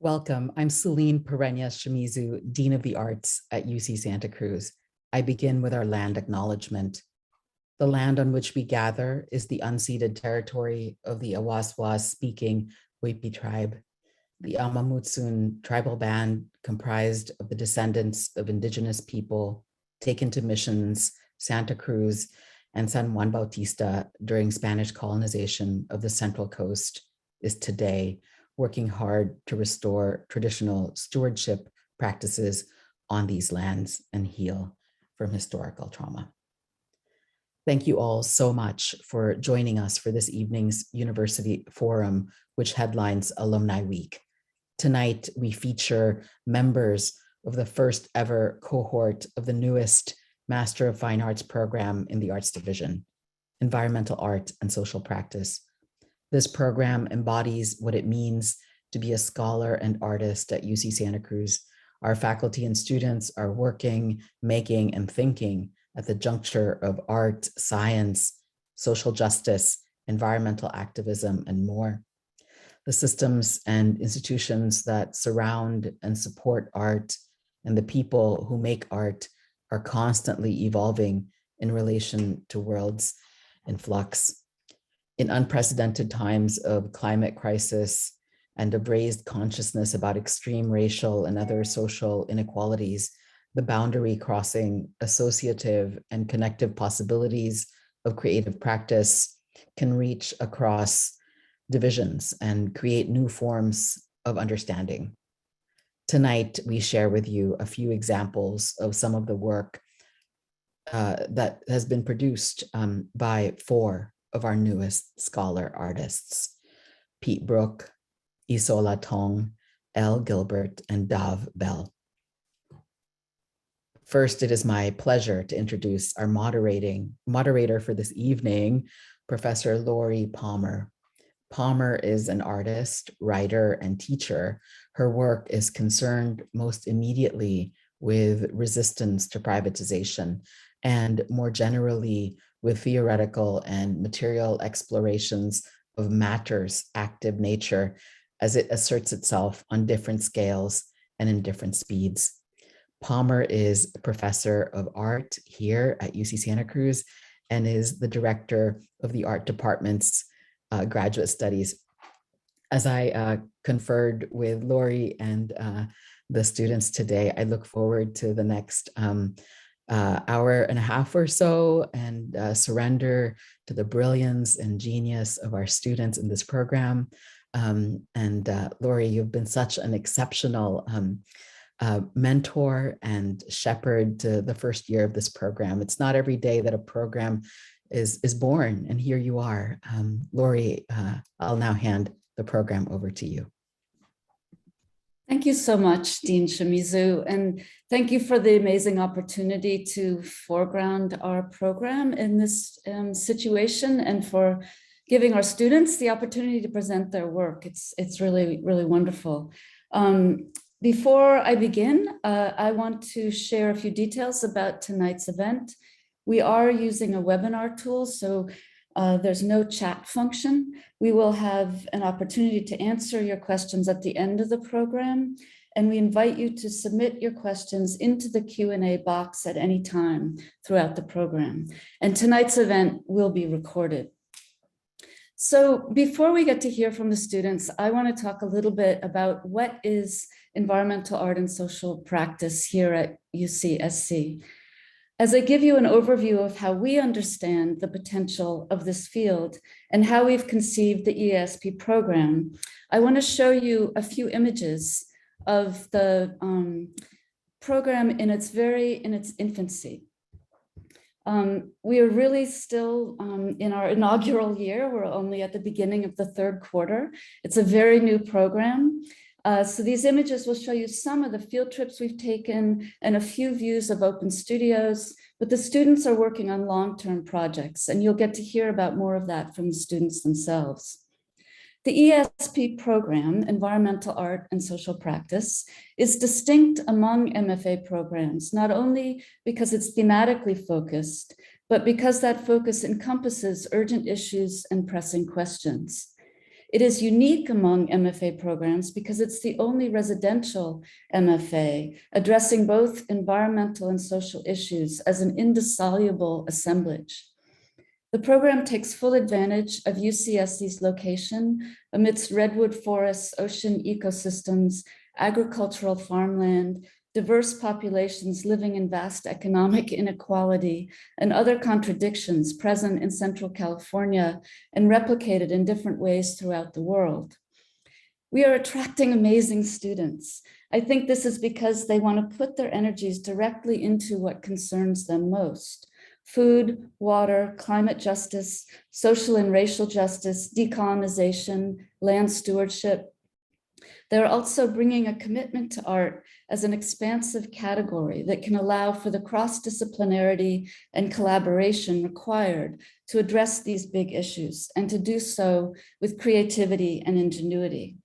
Welcome. I'm Celine Pereñas Shimizu, Dean of the Arts at UC Santa Cruz. I begin with our land acknowledgement. The land on which we gather is the unceded territory of the Awaswas-speaking Waipi tribe. The Amamutsun tribal band comprised of the descendants of indigenous people taken to missions Santa Cruz and San Juan Bautista during Spanish colonization of the Central Coast is today working hard to restore traditional stewardship practices on these lands and heal from historical trauma. Thank you all so much for joining us for this evening's University Forum, which headlines Alumni Week. Tonight, we feature members of the first ever cohort of the newest Master of Fine Arts program in the Arts Division, Environmental Art and Social Practice. This program embodies what it means to be a scholar and artist at UC Santa Cruz. Our faculty and students are working, making, and thinking at the juncture of art, science, social justice, environmental activism, and more. The systems and institutions that surround and support art and the people who make art are constantly evolving in relation to worlds in flux. In unprecedented times of climate crisis and of raised consciousness about extreme racial and other social inequalities, the boundary crossing associative and connective possibilities of creative practice can reach across divisions and create new forms of understanding. Tonight, we share with you a few examples of some of the work that has been produced by four of our newest scholar artists, Pete Brook, Isola Tong, Elle Gilbert, and Dav Bell. First, it is my pleasure to introduce our moderator for this evening, Professor Lori Palmer. Palmer is an artist, writer, and teacher. Her work is concerned most immediately with resistance to privatization and more generally with theoretical and material explorations of matter's active nature as it asserts itself on different scales and in different speeds. Palmer is a professor of art here at UC Santa Cruz and is the director of the art department's graduate studies. As I conferred with Lori and the students today, I look forward to the next hour and a half or so and surrender to the brilliance and genius of our students in this program. Lori, you've been such an exceptional mentor and shepherd to the first year of this program. It's not every day that a program is born, and here you are. Lori, I'll now hand the program over to you. Thank you so much, Dean Shimizu, and thank you for the amazing opportunity to foreground our program in this situation and for giving our students the opportunity to present their work. It's really, really wonderful. Before I begin, I want to share a few details about tonight's event. We are using a webinar tool, so there's no chat function. We will have an opportunity to answer your questions at the end of the program, and we invite you to submit your questions into the Q&A box at any time throughout the program. And tonight's event will be recorded. So before we get to hear from the students, I want to talk a little bit about what is environmental art and social practice here at UCSC. As I give you an overview of how we understand the potential of this field and how we've conceived the EASP program, I want to show you a few images of the program in its infancy. We are really still in our inaugural year. We're only at the beginning of the third quarter. It's a very new program. So these images will show you some of the field trips we've taken and a few views of open studios, but the students are working on long-term projects, and you'll get to hear about more of that from the students themselves. The EASP program, Environmental Art and Social Practice, is distinct among MFA programs, not only because it's thematically focused, but because that focus encompasses urgent issues and pressing questions. It is unique among MFA programs because it's the only residential MFA addressing both environmental and social issues as an indissoluble assemblage. The program takes full advantage of UCSC's location amidst redwood forests, ocean ecosystems, agricultural farmland, diverse populations living in vast economic inequality, and other contradictions present in Central California and replicated in different ways throughout the world. We are attracting amazing students. I think this is because they want to put their energies directly into what concerns them most: food, water, climate justice, social and racial justice, decolonization, land stewardship. They're also bringing a commitment to art as an expansive category that can allow for the cross-disciplinarity and collaboration required to address these big issues, and to do so with creativity and ingenuity.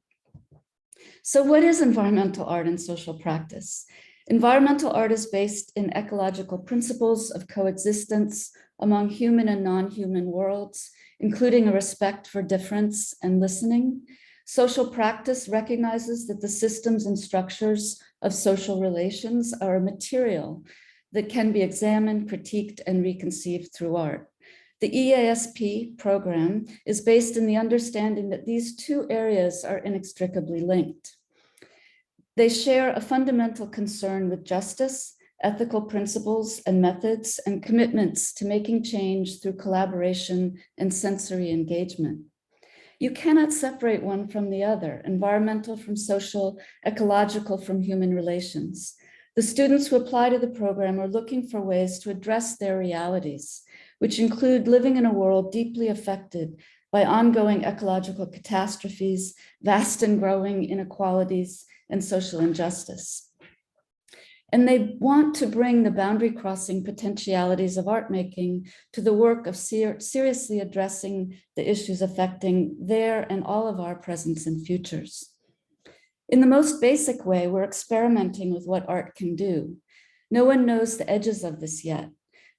So what is environmental art and social practice? Environmental art is based in ecological principles of coexistence among human and non-human worlds, including a respect for difference and listening. Social practice recognizes that the systems and structures of social relations are a material that can be examined, critiqued, and reconceived through art. The EASP program is based in the understanding that these two areas are inextricably linked. They share a fundamental concern with justice, ethical principles and methods, and commitments to making change through collaboration and sensory engagement. You cannot separate one from the other, environmental from social, ecological from human relations. The students who apply to the program are looking for ways to address their realities, which include living in a world deeply affected by ongoing ecological catastrophes, vast and growing inequalities, and social injustice. And they want to bring the boundary crossing potentialities of art making to the work of seriously addressing the issues affecting their and all of our presents and futures. In the most basic way, we're experimenting with what art can do. No one knows the edges of this yet.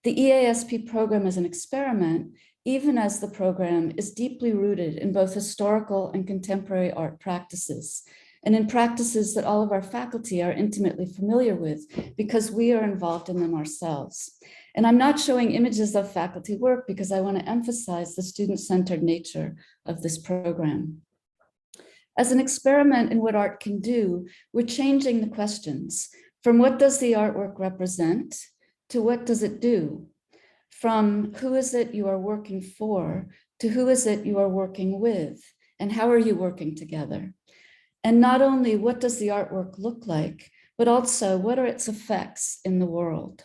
The EASP program is an experiment, even as the program is deeply rooted in both historical and contemporary art practices, and in practices that all of our faculty are intimately familiar with because we are involved in them ourselves. And I'm not showing images of faculty work because I want to emphasize the student-centered nature of this program. As an experiment in what art can do, we're changing the questions from what does the artwork represent to what does it do? From who is it you are working for to who is it you are working with, and how are you working together? And not only what does the artwork look like, but also what are its effects in the world?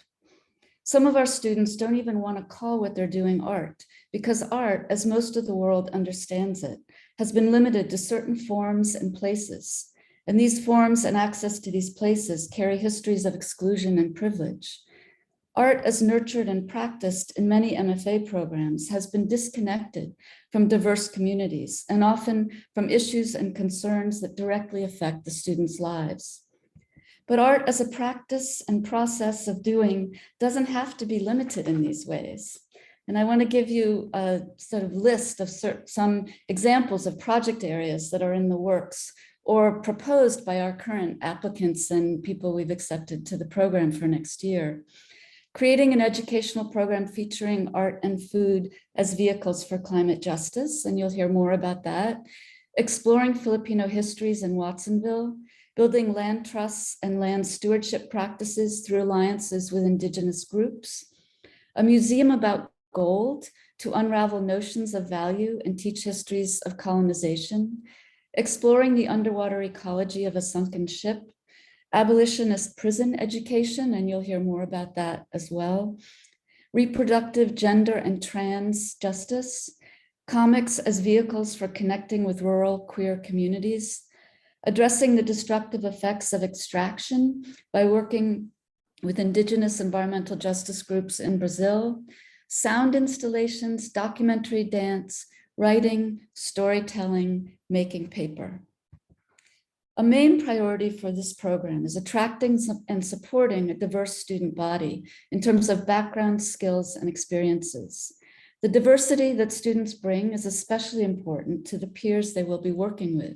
Some of our students don't even want to call what they're doing art, because art, as most of the world understands it, has been limited to certain forms and places. And these forms and access to these places carry histories of exclusion and privilege. Art, as nurtured and practiced in many MFA programs, has been disconnected from diverse communities and often from issues and concerns that directly affect the students' lives. But art as a practice and process of doing doesn't have to be limited in these ways. And I want to give you a sort of list of some examples of project areas that are in the works or proposed by our current applicants and people we've accepted to the program for next year. Creating an educational program featuring art and food as vehicles for climate justice, and you'll hear more about that. Exploring Filipino histories in Watsonville, building land trusts and land stewardship practices through alliances with Indigenous groups. A museum about gold to unravel notions of value and teach histories of colonization. Exploring the underwater ecology of a sunken ship. Abolition as prison education, and you'll hear more about that as well. Reproductive, gender, and trans justice. Comics as vehicles for connecting with rural queer communities. Addressing the destructive effects of extraction by working with Indigenous environmental justice groups in Brazil. Sound installations, documentary dance, writing, storytelling, making paper. A main priority for this program is attracting and supporting a diverse student body in terms of background, skills, and experiences. The diversity that students bring is especially important to the peers they will be working with.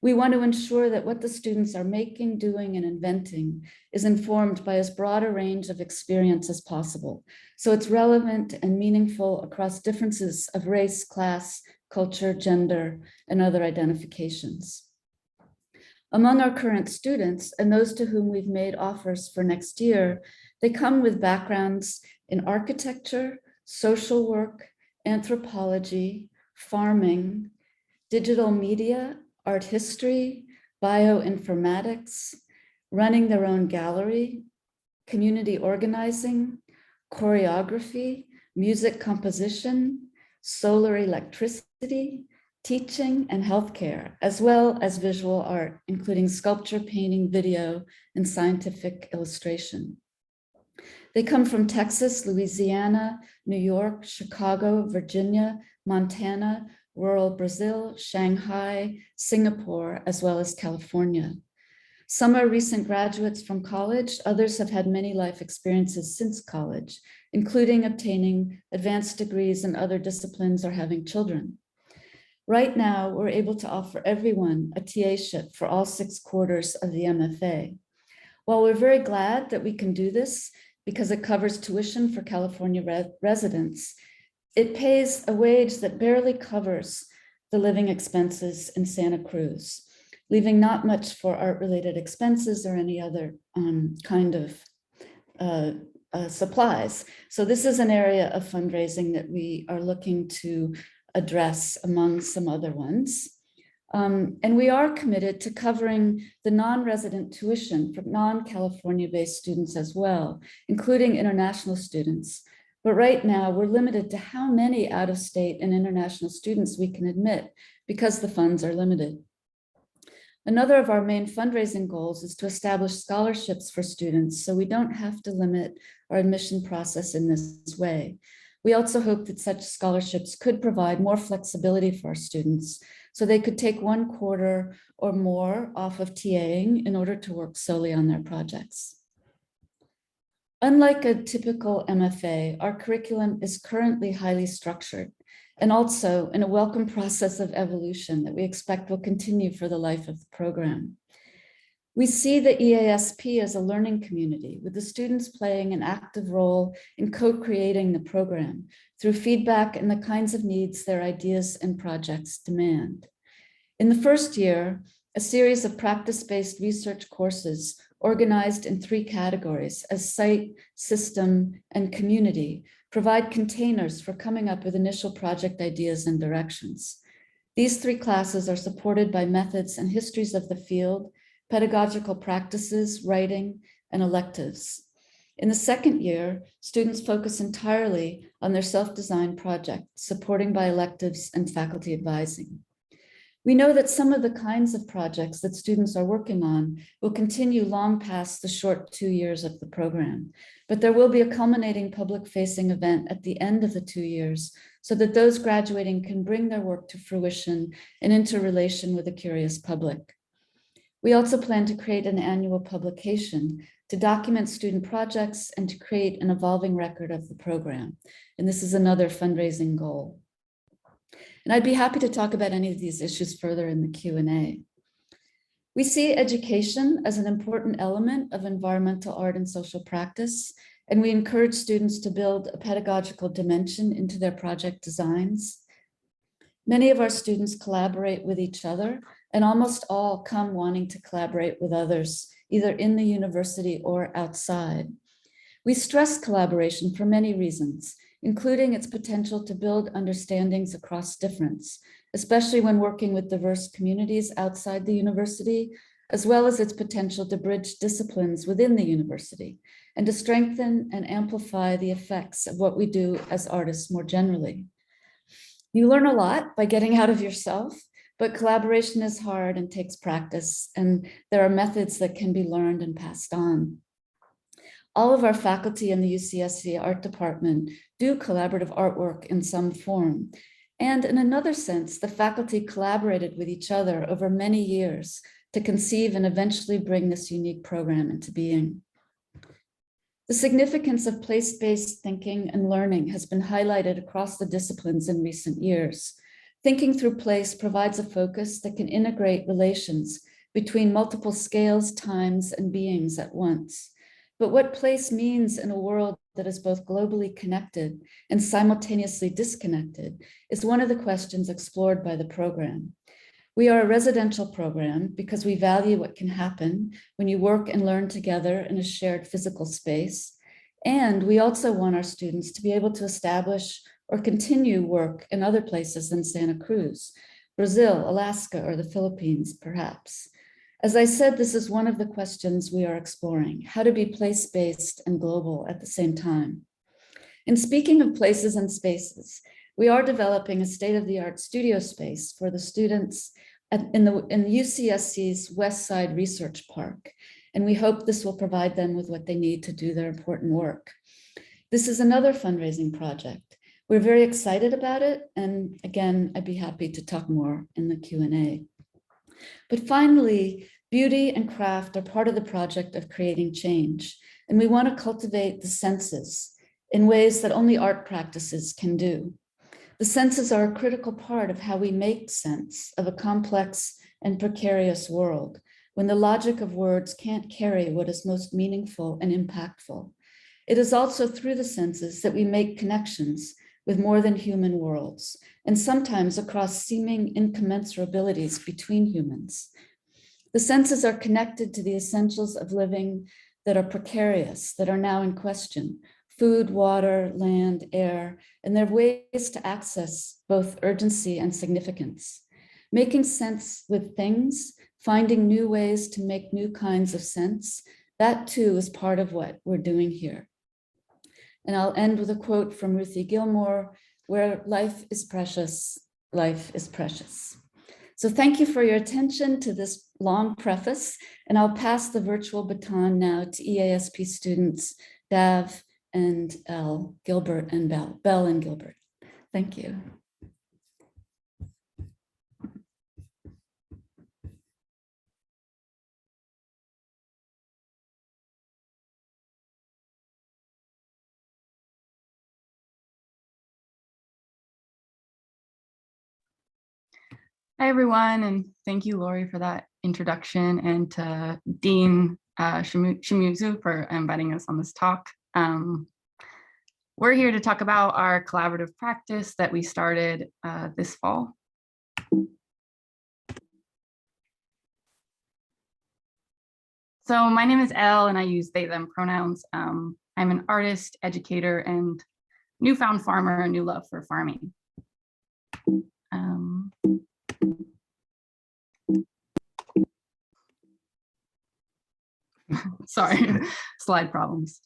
We want to ensure that what the students are making, doing, and inventing is informed by as broad a range of experience as possible, so it's relevant and meaningful across differences of race, class, culture, gender, and other identifications. Among our current students and those to whom we've made offers for next year, they come with backgrounds in architecture, social work, anthropology, farming, digital media, art history, bioinformatics, running their own gallery, community organizing, choreography, music composition, solar electricity, teaching, and healthcare, as well as visual art, including sculpture, painting, video, and scientific illustration. They come from Texas, Louisiana, New York, Chicago, Virginia, Montana, rural Brazil, Shanghai, Singapore, as well as California. Some are recent graduates from college, others have had many life experiences since college, including obtaining advanced degrees in other disciplines or having children. Right now, we're able to offer everyone a TA-ship for all 6 quarters of the MFA. While we're very glad that we can do this because it covers tuition for California residents, it pays a wage that barely covers the living expenses in Santa Cruz, leaving not much for art-related expenses or any other kind of supplies. So this is an area of fundraising that we are looking to address among some other ones. And we are committed to covering the non-resident tuition for non-California-based students as well, including international students. But right now we're limited to how many out-of-state and international students we can admit because the funds are limited. Another of our main fundraising goals is to establish scholarships for students so we don't have to limit our admission process in this way. We also hope that such scholarships could provide more flexibility for our students so they could take 1 quarter or more off of TAing in order to work solely on their projects. Unlike a typical MFA, our curriculum is currently highly structured and also in a welcome process of evolution that we expect will continue for the life of the program. We see the EASP as a learning community, with the students playing an active role in co-creating the program through feedback and the kinds of needs their ideas and projects demand. In the first year, a series of practice-based research courses organized in 3 categories as site, system, and community provide containers for coming up with initial project ideas and directions. These 3 classes are supported by methods and histories of the field, pedagogical practices, writing, and electives. In the second year, students focus entirely on their self-designed project, supporting by electives and faculty advising. We know that some of the kinds of projects that students are working on will continue long past the short 2 years of the program, but there will be a culminating public-facing event at the end of the 2 years so that those graduating can bring their work to fruition and into relation with a curious public. We also plan to create an annual publication to document student projects and to create an evolving record of the program. And this is another fundraising goal. And I'd be happy to talk about any of these issues further in the Q&A. We see education as an important element of environmental art and social practice, and we encourage students to build a pedagogical dimension into their project designs. Many of our students collaborate with each other, and almost all come wanting to collaborate with others, either in the university or outside. We stress collaboration for many reasons, including its potential to build understandings across difference, especially when working with diverse communities outside the university, as well as its potential to bridge disciplines within the university, and to strengthen and amplify the effects of what we do as artists more generally. You learn a lot by getting out of yourself, but collaboration is hard and takes practice, and there are methods that can be learned and passed on. All of our faculty in the UCSC Art Department do collaborative artwork in some form. And in another sense, the faculty collaborated with each other over many years to conceive and eventually bring this unique program into being. The significance of place-based thinking and learning has been highlighted across the disciplines in recent years. Thinking through place provides a focus that can integrate relations between multiple scales, times, and beings at once. But what place means in a world that is both globally connected and simultaneously disconnected is one of the questions explored by the program. We are a residential program because we value what can happen when you work and learn together in a shared physical space. And we also want our students to be able to establish or continue work in other places than Santa Cruz, Brazil, Alaska, or the Philippines, perhaps. As I said, this is one of the questions we are exploring, how to be place-based and global at the same time. In speaking of places and spaces, we are developing a state-of-the-art studio space for the students in UCSC's West Side Research Park, and we hope this will provide them with what they need to do their important work. This is another fundraising project. We're very excited about it, and again, I'd be happy to talk more in the Q&A. But finally, beauty and craft are part of the project of creating change, and we want to cultivate the senses in ways that only art practices can do. The senses are a critical part of how we make sense of a complex and precarious world, when the logic of words can't carry what is most meaningful and impactful. It is also through the senses that we make connections with more than human worlds, and sometimes across seeming incommensurabilities between humans. The senses are connected to the essentials of living that are precarious, that are now in question: food, water, land, air, and there are ways to access both urgency and significance. Making sense with things, finding new ways to make new kinds of sense, that too is part of what we're doing here. And I'll end with a quote from Ruthie Gilmore, where life is precious, life is precious. So thank you for your attention to this long preface, and I'll pass the virtual baton now to EASP students, Dav and Elle, Gilbert and Bell and Gilbert. Thank you. Hi, everyone, and thank you, Lori, for that introduction, and to Dean Shimizu for inviting us on this talk. We're here to talk about our collaborative practice that we started this fall. So my name is Elle, and I use they, them pronouns. I'm an artist, educator, and newfound farmer, a new love for farming. Sorry, slide problems.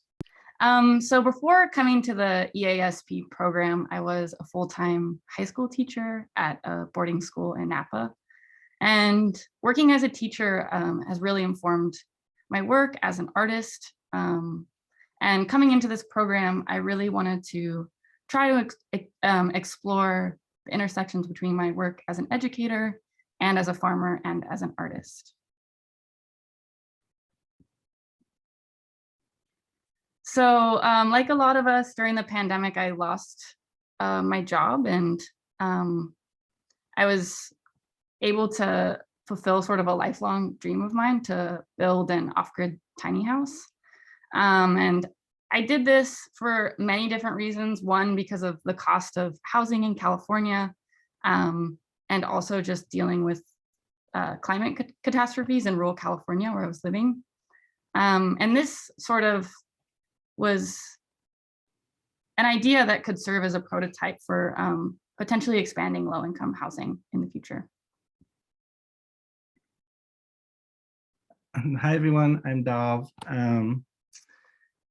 So before coming to the EASP program, I was a full-time high school teacher at a boarding school in Napa. And working as a teacher has really informed my work as an artist. And coming into this program, I really wanted to try to explore the intersections between my work as an educator and as a farmer and as an artist. So like a lot of us during the pandemic, I lost my job, and I was able to fulfill sort of a lifelong dream of mine to build an off-grid tiny house. And I did this for many different reasons. One, because of the cost of housing in California, and also just dealing with climate catastrophes in rural California where I was living. And this sort of was an idea that could serve as a prototype for potentially expanding low-income housing in the future. Hi, everyone. I'm Dav.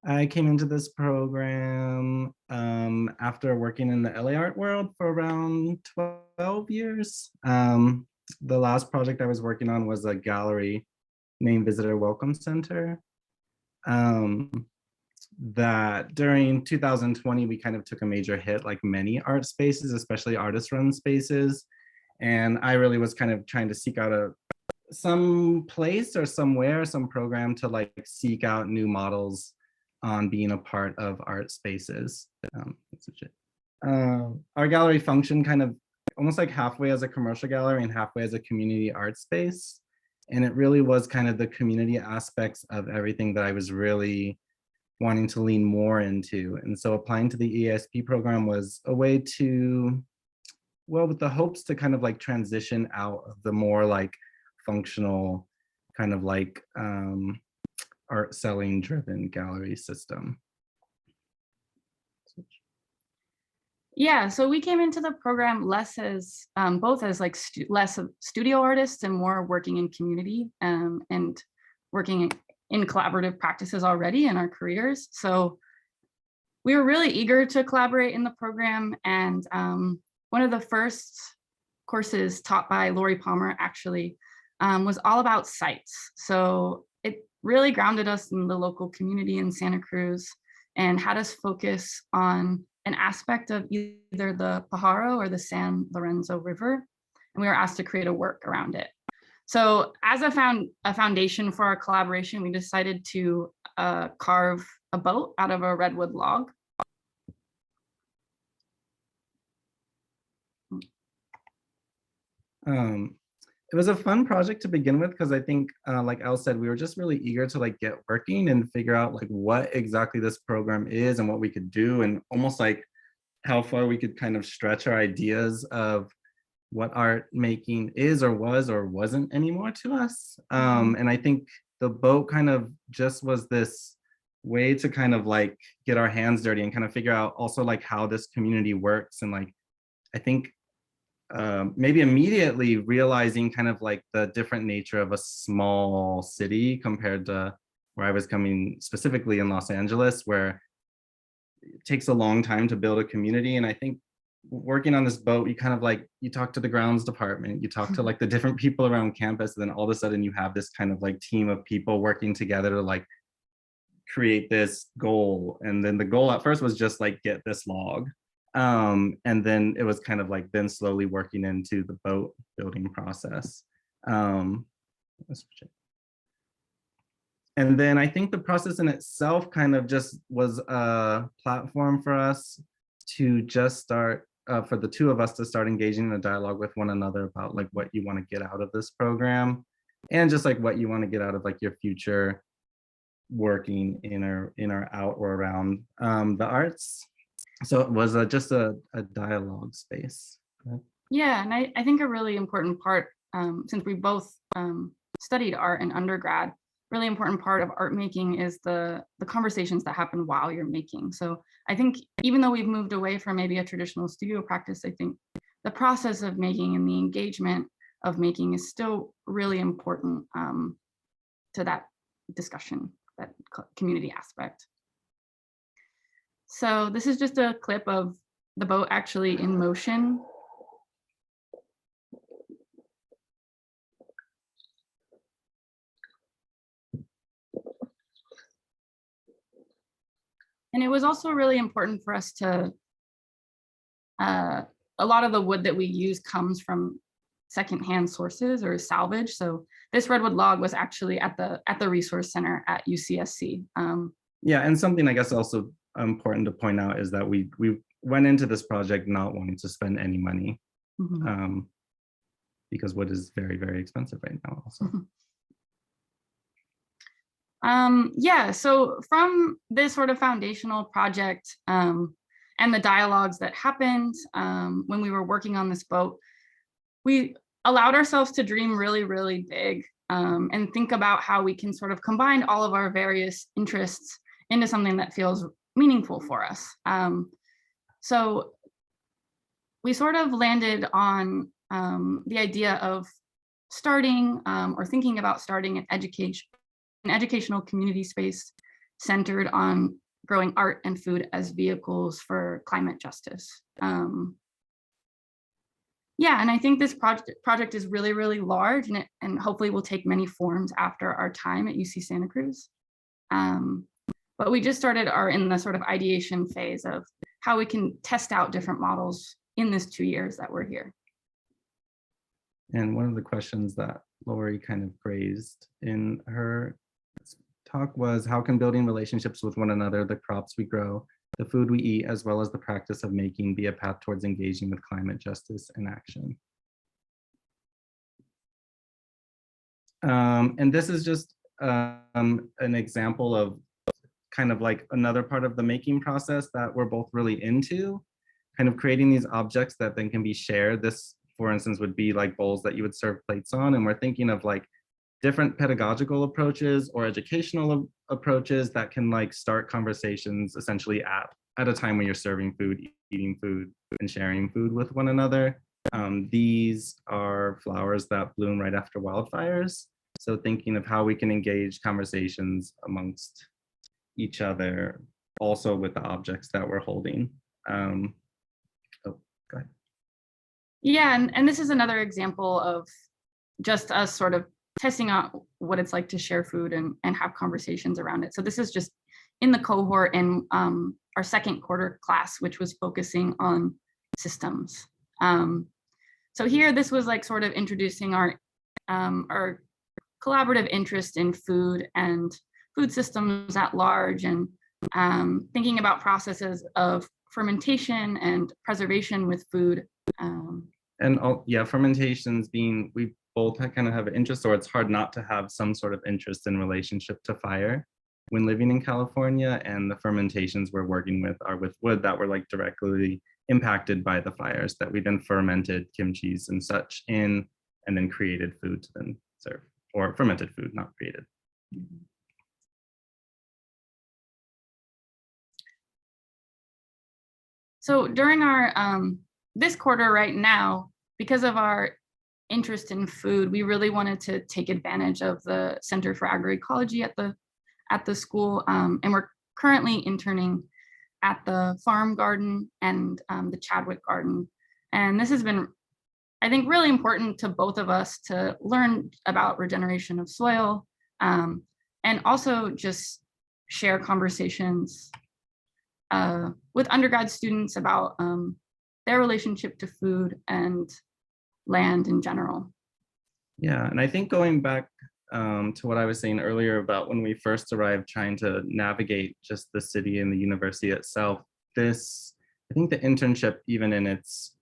I came into this program after working in the LA art world for around 12 years. The last project I was working on was a gallery named Visitor Welcome Center. That during 2020, we kind of took a major hit, like many art spaces, especially artist-run spaces. And I really was kind of trying to seek out some place or somewhere, some program to like seek out new models on being a part of art spaces. Our gallery functioned kind of almost like halfway as a commercial gallery and halfway as a community art space. And it really was kind of the community aspects of everything that I was really wanting to lean more into. And so applying to the EASP program was a way to, well, with the hopes to kind of like transition out of the more like functional kind of like art selling driven gallery system. Yeah, so we came into the program less as both as like less of studio artists and more working in community and working in collaborative practices already in our careers. So we were really eager to collaborate in the program, and one of the first courses taught by Lori Palmer actually was all about sites. So it really grounded us in the local community in Santa Cruz and had us focus on an aspect of either the Pajaro or the San Lorenzo River. And we were asked to create a work around it. So as a foundation for our collaboration, we decided to carve a boat out of a redwood log. It was a fun project to begin with because I think, like Elle said, we were just really eager to like get working and figure out like what exactly this program is and what we could do, and almost like how far we could kind of stretch our ideas of what art making is or was or wasn't anymore to us. And I think the boat kind of just was this way to kind of like get our hands dirty and kind of figure out also like how this community works. And like, I think maybe immediately realizing kind of like the different nature of a small city compared to where I was coming, specifically in Los Angeles, where it takes a long time to build a community. And I think working on this boat, you kind of like, you talk to the grounds department, you talk to like the different people around campus, and then all of a sudden you have this kind of like team of people working together to like create this goal. And then the goal at first was just like, get this log. And then it was kind of like then slowly working into the boat building process. And then I think the process in itself kind of just was a platform for us to just start, for the two of us to start engaging in a dialogue with one another about like what you want to get out of this program, and just like what you want to get out of like your future working in or out or around the arts. So it was just a dialogue space. Yeah, and I think a really important part, since we both studied art in undergrad, really important part of art making is the conversations that happen while you're making. So I think even though we've moved away from maybe a traditional studio practice, I think the process of making and the engagement of making is still really important to that discussion, that community aspect. So this is just a clip of the boat actually in motion. And it was also really important for us to, a lot of the wood that we use comes from secondhand sources or salvage. So this redwood log was actually at the resource center at UCSC. Yeah, and something I guess also important to point out is that we went into this project not wanting to spend any money, because wood is very, very expensive right now also. Yeah, so from this sort of foundational project and the dialogues that happened when we were working on this boat, we allowed ourselves to dream really, really big and think about how we can sort of combine all of our various interests into something that feels meaningful for us. So we sort of landed on the idea of starting or thinking about starting an educational community space centered on growing art and food as vehicles for climate justice. Yeah, and I think this project is really, really large, and hopefully will take many forms after our time at UC Santa Cruz. But we just are in the sort of ideation phase of how we can test out different models in this 2 years that we're here. And one of the questions that Lori kind of raised in her talk was how can building relationships with one another, the crops we grow, the food we eat, as well as the practice of making be a path towards engaging with climate justice and action. And this is just an example of kind of like another part of the making process that we're both really into, kind of creating these objects that then can be shared. This, for instance, would be like bowls that you would serve plates on. And we're thinking of like different pedagogical approaches or educational approaches that can like start conversations essentially at a time when you're serving food, eating food, and sharing food with one another. These are flowers that bloom right after wildfires. So thinking of how we can engage conversations amongst each other, also with the objects that we're holding. Oh, go ahead. Yeah, and this is another example of just us sort of testing out what it's like to share food and have conversations around it. So this is just in the cohort in our second quarter class, which was focusing on systems. So here, this was like sort of introducing our collaborative interest in food and food systems at large, and thinking about processes of fermentation and preservation with food. And yeah, fermentations being, we both kind of have an interest, or it's hard not to have some sort of interest in relationship to fire when living in California. And the fermentations we're working with are with wood that were like directly impacted by the fires that we then fermented kimchis and such in, and then created food to then serve, or fermented food, not created. So during our this quarter right now, because of our interest in food, we really wanted to take advantage of the Center for Agroecology at the school, and we're currently interning at the farm garden and the Chadwick garden. And this has been, I think, really important to both of us to learn about regeneration of soil, and also just share conversations with undergrad students about their relationship to food and land in general. Yeah, and I think going back to what I was saying earlier about when we first arrived, trying to navigate just the city and the university itself, this, I think the internship, even in its,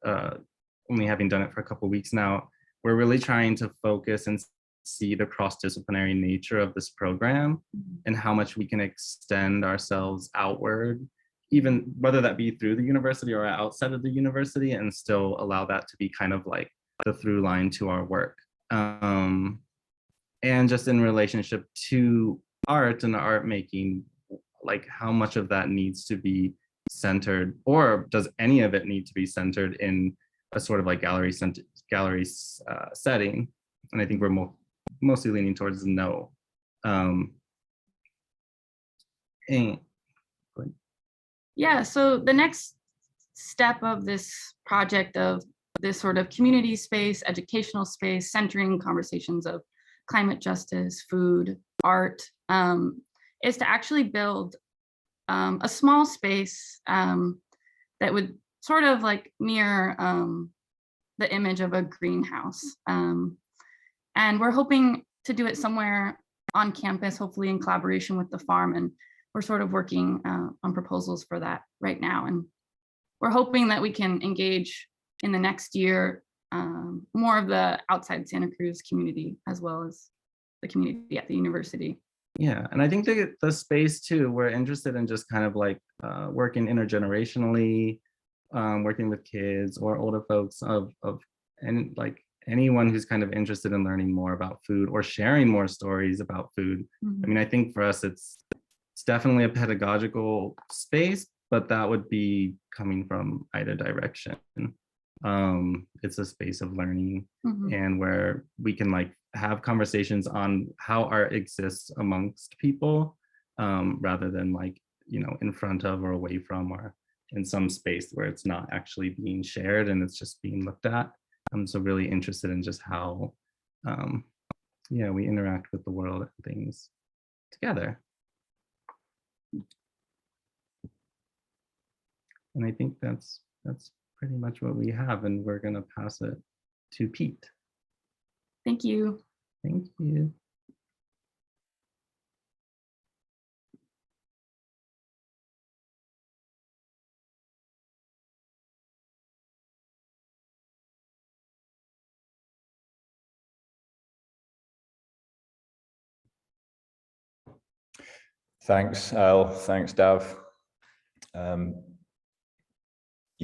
only having done it for a couple of weeks now, we're really trying to focus and see the cross-disciplinary nature of this program and how much we can extend ourselves outward, even whether that be through the university or outside of the university, and still allow that to be kind of like the through line to our work. And just in relationship to art and art making, like how much of that needs to be centered, or does any of it need to be centered in a sort of like gallery setting? And I think we're mostly leaning towards no. Yeah, so the next step of this project, of this sort of community space, educational space, centering conversations of climate justice, food, art, is to actually build a small space that would sort of like mirror the image of a greenhouse. And we're hoping to do it somewhere on campus, hopefully in collaboration with the farm. And we're sort of working on proposals for that right now. And we're hoping that we can engage in the next year more of the outside Santa Cruz community, as well as the community at the university. Yeah, and I think the space too, we're interested in just kind of like working intergenerationally, working with kids or older folks and like anyone who's kind of interested in learning more about food or sharing more stories about food. I mean, I think for us, it's definitely a pedagogical space, but that would be coming from either direction. It's a space of learning and where we can like have conversations on how art exists amongst people, rather than like, you know, in front of or away from, or in some space where it's not actually being shared and it's just being looked at. I'm so really interested in just how, yeah, we interact with the world and things together. And I think that's pretty much what we have, and we're gonna pass it to Pete. Thank you. Thank you. Thanks, Al. Thanks, Dav. You're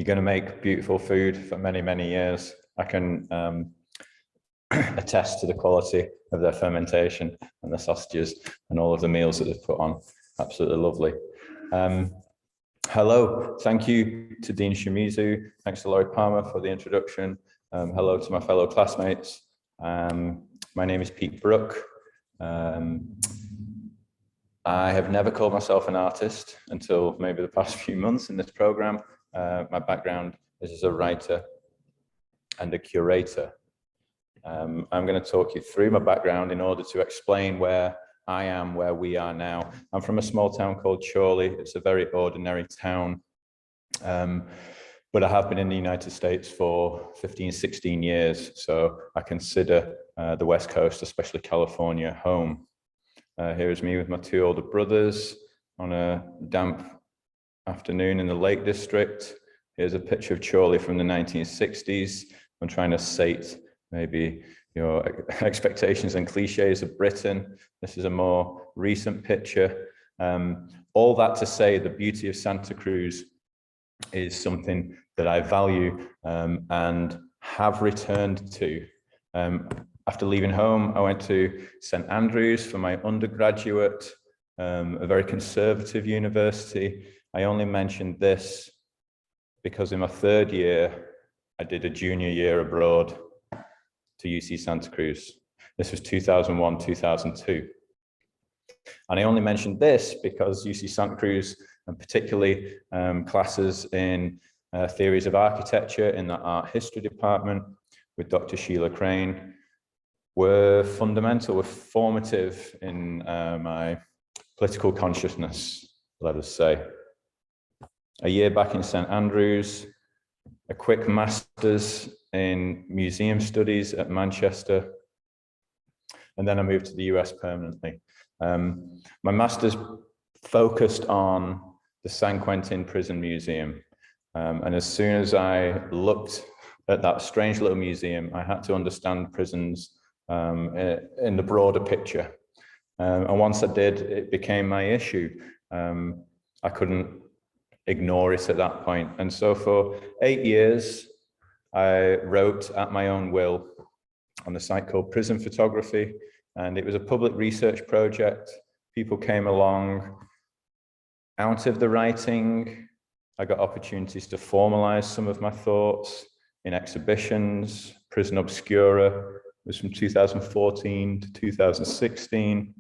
going to make beautiful food for many, many years. I can attest to the quality of their fermentation and the sausages and all of the meals that they've put on. Absolutely lovely. Hello, thank you to Dean Shimizu. Thanks to Laurie Palmer for the introduction. Hello to my fellow classmates. My name is Pete Brook. I have never called myself an artist until maybe the past few months in this program. My background is as a writer and a curator. I'm going to talk you through my background in order to explain where I am, where we are now. I'm from a small town called Chorley. It's a very ordinary town, but I have been in the United States for 15, 16 years. So I consider the West Coast, especially California, home. Here is me with my two older brothers on a damp afternoon in the Lake District. Here's a picture of Chorley from the 1960s. I'm trying to sate maybe your expectations and cliches of Britain. This is a more recent picture. All that to say, the beauty of Santa Cruz is something that I value and have returned to. After leaving home, I went to St. Andrews for my undergraduate, a very conservative university. I only mentioned this because in my third year, I did a junior year abroad to UC Santa Cruz. This was 2001, 2002. And I only mentioned this because UC Santa Cruz, and particularly classes in theories of architecture in the art history department with Dr. Sheila Crane, were fundamental, were formative in my political consciousness, let us say. A year back in St. Andrews, a quick master's in museum studies at Manchester, and then I moved to the US permanently. My master's focused on the San Quentin Prison Museum, and as soon as I looked at that strange little museum, I had to understand prisons in the broader picture. And once I did, it became my issue. I couldn't ignore it at that point. And so for 8 years, I wrote at my own will on a site called Prison Photography, and it was a public research project. People came along. Out of the writing, I got opportunities to formalize some of my thoughts in exhibitions. Prison Obscura was from 2014 to 2016.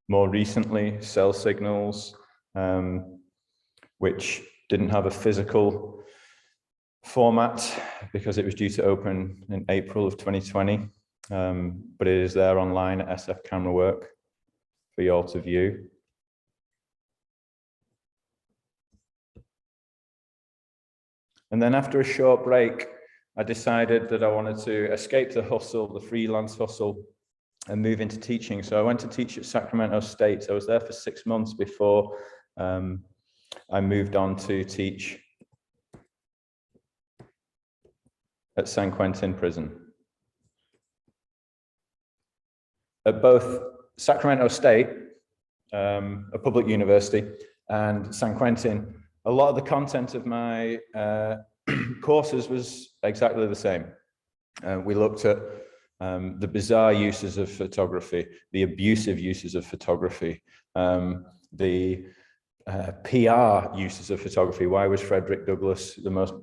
More recently, Cell Signals, which didn't have a physical format because it was due to open in April of 2020, but it is there online at SF Camera Work for you all to view. And then after a short break, I decided that I wanted to escape the hustle, the freelance hustle, and move into teaching. So I went to teach at Sacramento State. I was there for 6 months before I moved on to teach at San Quentin Prison. At both Sacramento State, a public university, and San Quentin, a lot of the content of my courses was exactly the same. We looked at the bizarre uses of photography, the abusive uses of photography, the PR uses of photography. Why was Frederick Douglass the most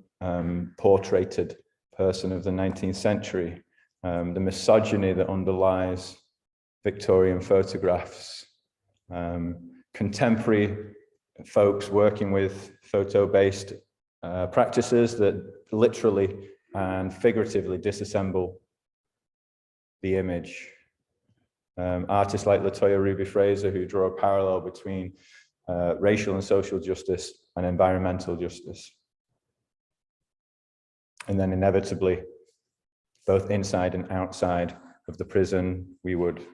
portraited person of the 19th century? The misogyny that underlies Victorian photographs, contemporary folks working with photo-based practices that literally and figuratively disassemble the image. Artists like LaToya Ruby Fraser, who draw a parallel between racial and social justice and environmental justice. And then inevitably, both inside and outside of the prison, we would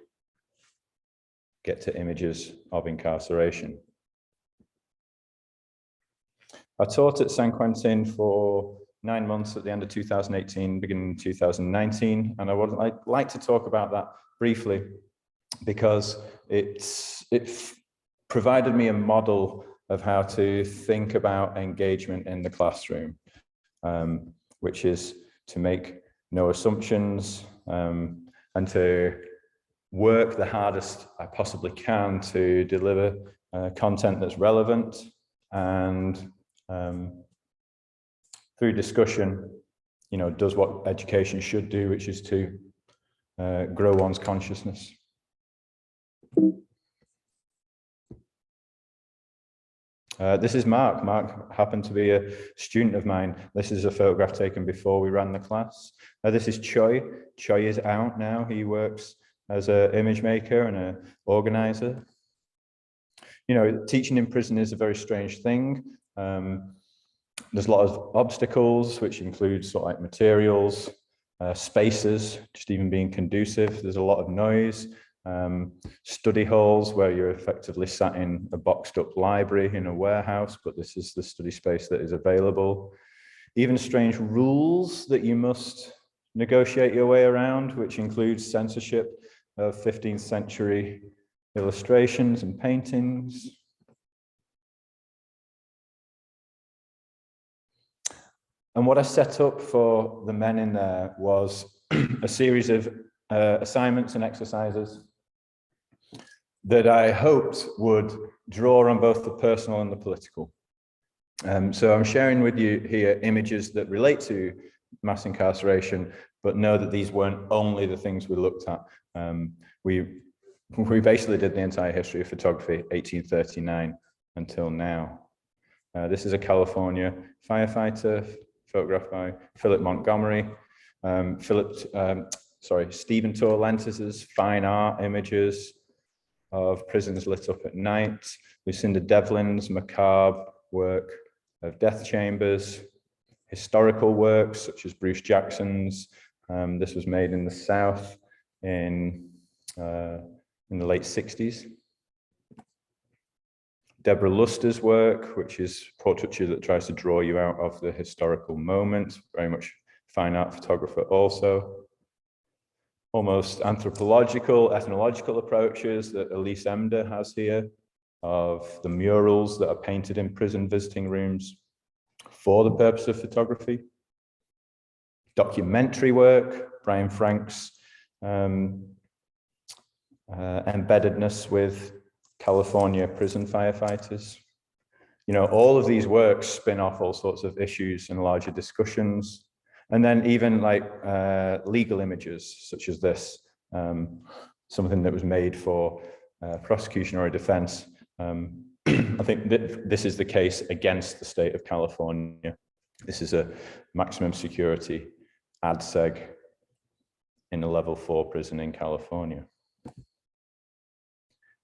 get to images of incarceration. I taught at San Quentin for 9 months at the end of 2018, beginning 2019, and I would like to talk about that briefly because it provided me a model of how to think about engagement in the classroom, which is to make no assumptions and to work the hardest I possibly can to deliver content that's relevant, and through discussion, does what education should do, which is to grow one's consciousness. This is Mark. Mark happened to be a student of mine. This is a photograph taken before we ran the class. This is Choi. Choi is out now. He works as an image maker and an organizer. Teaching in prison is a very strange thing. There's a lot of obstacles, which includes sort of like materials, spaces, just even being conducive. There's a lot of noise. Study halls where you're effectively sat in a boxed up library in a warehouse, but this is the study space that is available. Even strange rules that you must negotiate your way around, which includes censorship of 15th century illustrations and paintings. And what I set up for the men in there was a series of assignments and exercises that I hoped would draw on both the personal and the political. So I'm sharing with you here images that relate to mass incarceration, but know that these weren't only the things we looked at. We basically did the entire history of photography, 1839 until now. This is a California firefighter, photographed by Philip Montgomery. Stephen Torrentes's fine art images of prisons lit up at night. Lucinda Devlin's macabre work of death chambers. Historical works such as Bruce Jackson's. This was made in the South in the late 60s. Deborah Luster's work, which is portraiture that tries to draw you out of the historical moment, very much fine art photographer also. Almost anthropological, ethnological approaches that Elise Emder has here of the murals that are painted in prison visiting rooms for the purpose of photography. Documentary work, Brian Frank's embeddedness with California prison firefighters. All of these works spin off all sorts of issues and larger discussions. And then even like legal images such as this, something that was made for prosecution or a defense. I think that this is the case against the state of California. This is a maximum security ADSEG in a level 4 prison in California.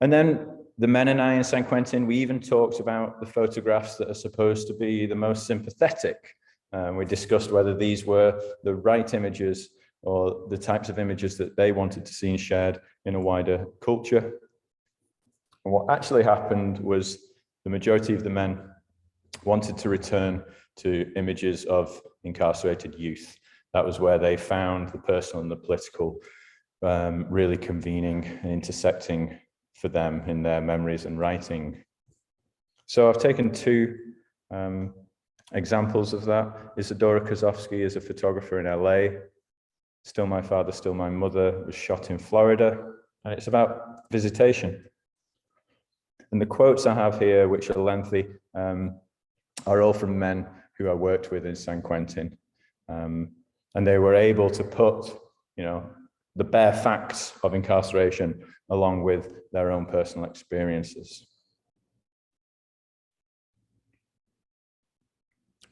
And then the men and I in San Quentin, we even talked about the photographs that are supposed to be the most sympathetic. We discussed whether these were the right images or the types of images that they wanted to see shared in a wider culture. And what actually happened was the majority of the men wanted to return to images of incarcerated youth. That was where they found the personal and the political really convening and intersecting for them in their memories and writing. So I've taken two examples of that. Dora Kazowski is a photographer in LA. Still My Father, Still My Mother was shot in Florida. And it's about visitation. And the quotes I have here, which are lengthy, are all from men who I worked with in San Quentin. And they were able to put, the bare facts of incarceration along with their own personal experiences.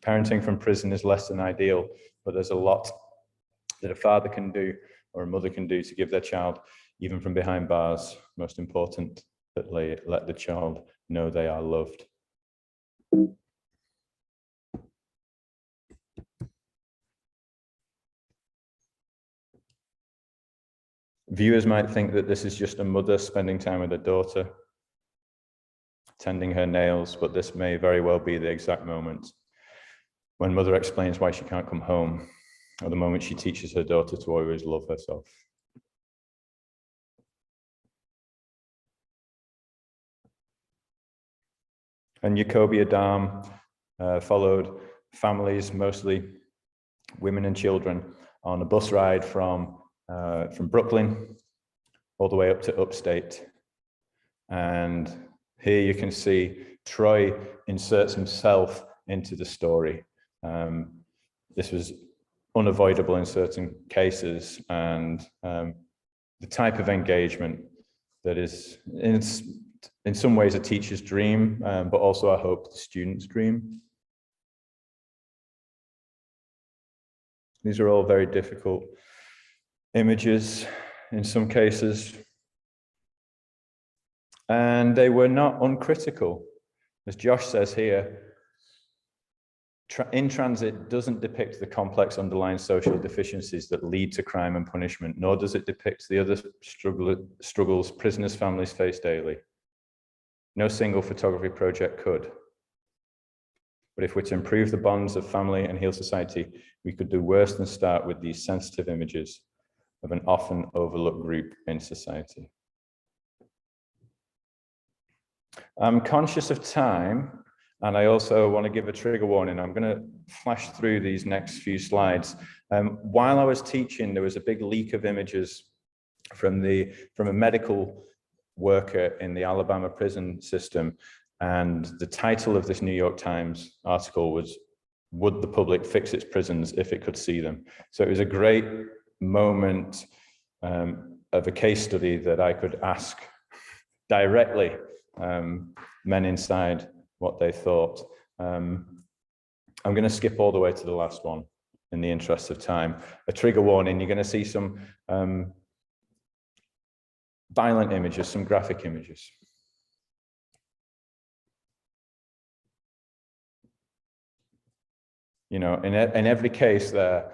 Parenting from prison is less than ideal, but there's a lot that a father can do or a mother can do to give their child, even from behind bars. Most important, that they let the child know they are loved. Viewers might think that this is just a mother spending time with her daughter, tending her nails, but this may very well be the exact moment when mother explains why she can't come home, or the moment she teaches her daughter to always love herself. And Jacobi Adam followed families, mostly women and children, on a bus ride from Brooklyn all the way up to upstate. And here you can see Troy inserts himself into the story. This was unavoidable in certain cases, and the type of engagement that is in some ways a teacher's dream, but also I hope the student's dream. These are all very difficult images in some cases. And they were not uncritical. As Josh says here, In Transit doesn't depict the complex underlying social deficiencies that lead to crime and punishment, nor does it depict the other struggles prisoners' families face daily. No single photography project could. But if we're to improve the bonds of family and heal society, we could do worse than start with these sensitive images of an often overlooked group in society. I'm conscious of time, and I also want to give a trigger warning. I'm going to flash through these next few slides. While I was teaching, there was a big leak of images from a medical worker in the Alabama prison system. And the title of this New York Times article was, "Would the public fix its prisons if it could see them?" So it was a great moment of a case study that I could ask directly men inside what they thought. I'm going to skip all the way to the last one in the interest of time. A trigger warning, you're going to see some violent images, some graphic images. You know, in every case there,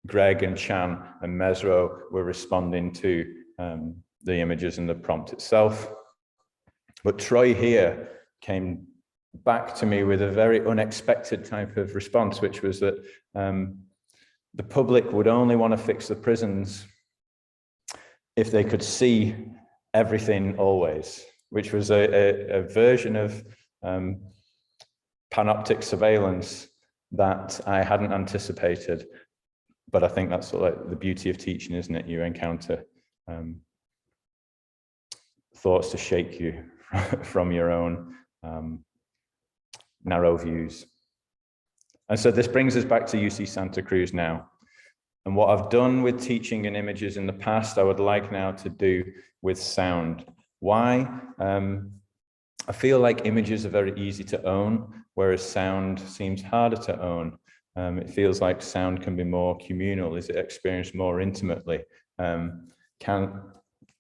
Greg and Chan and Mesro were responding to the images and the prompt itself. But Troy here came back to me with a very unexpected type of response, which was that the public would only want to fix the prisons if they could see everything always, which was a version of panoptic surveillance that I hadn't anticipated. But I think that's like the beauty of teaching, isn't it? You encounter thoughts to shake you from your own narrow views. And so this brings us back to UC Santa Cruz now. And what I've done with teaching and images in the past, I would like now to do with sound. Why? I feel like images are very easy to own, whereas sound seems harder to own. It feels like sound can be more communal. Is it experienced more intimately?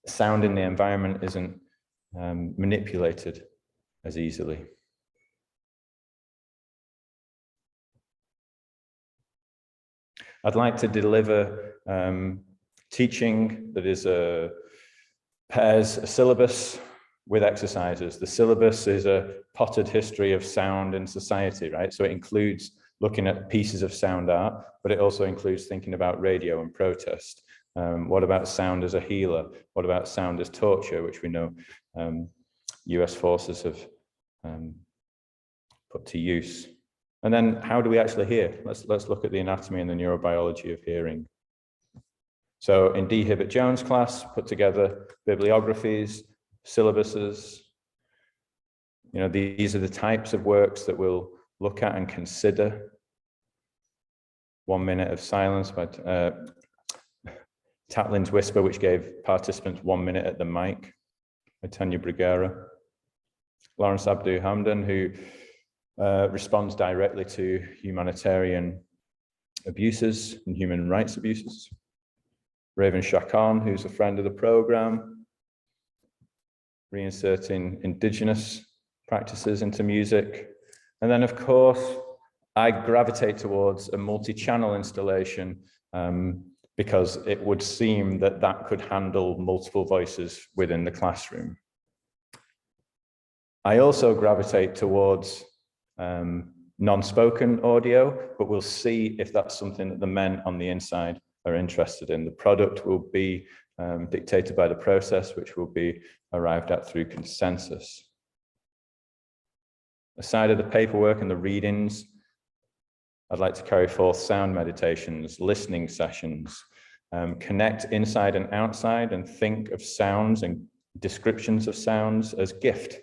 Sound in the environment isn't manipulated as easily. I'd like to deliver teaching that is pairs a syllabus with exercises. The syllabus is a potted history of sound in society, right? So it includes looking at pieces of sound art, but it also includes thinking about radio and protest. What about sound as a healer? What about sound as torture, which we know US forces have put to use? And then how do we actually hear? Let's look at the anatomy and the neurobiology of hearing. So in D. Hibbert Jones class, put together bibliographies, syllabuses. You know, these are the types of works that we'll look at and consider. 1 minute of silence by Tatlin's Whisper, which gave participants 1 minute at the mic, by Tanya Bruguera. Lawrence Abdu Hamdan, who responds directly to humanitarian abuses and human rights abuses. Raven Chacon, who's a friend of the program, reinserting indigenous practices into music. And then, of course, I gravitate towards a multi-channel installation because it would seem that that could handle multiple voices within the classroom. I also gravitate towards non-spoken audio, but we'll see if that's something that the men on the inside are interested in. The product will be dictated by the process, which will be arrived at through consensus. Aside of the paperwork and the readings, I'd like to carry forth sound meditations, listening sessions, connect inside and outside, and think of sounds and descriptions of sounds as gift.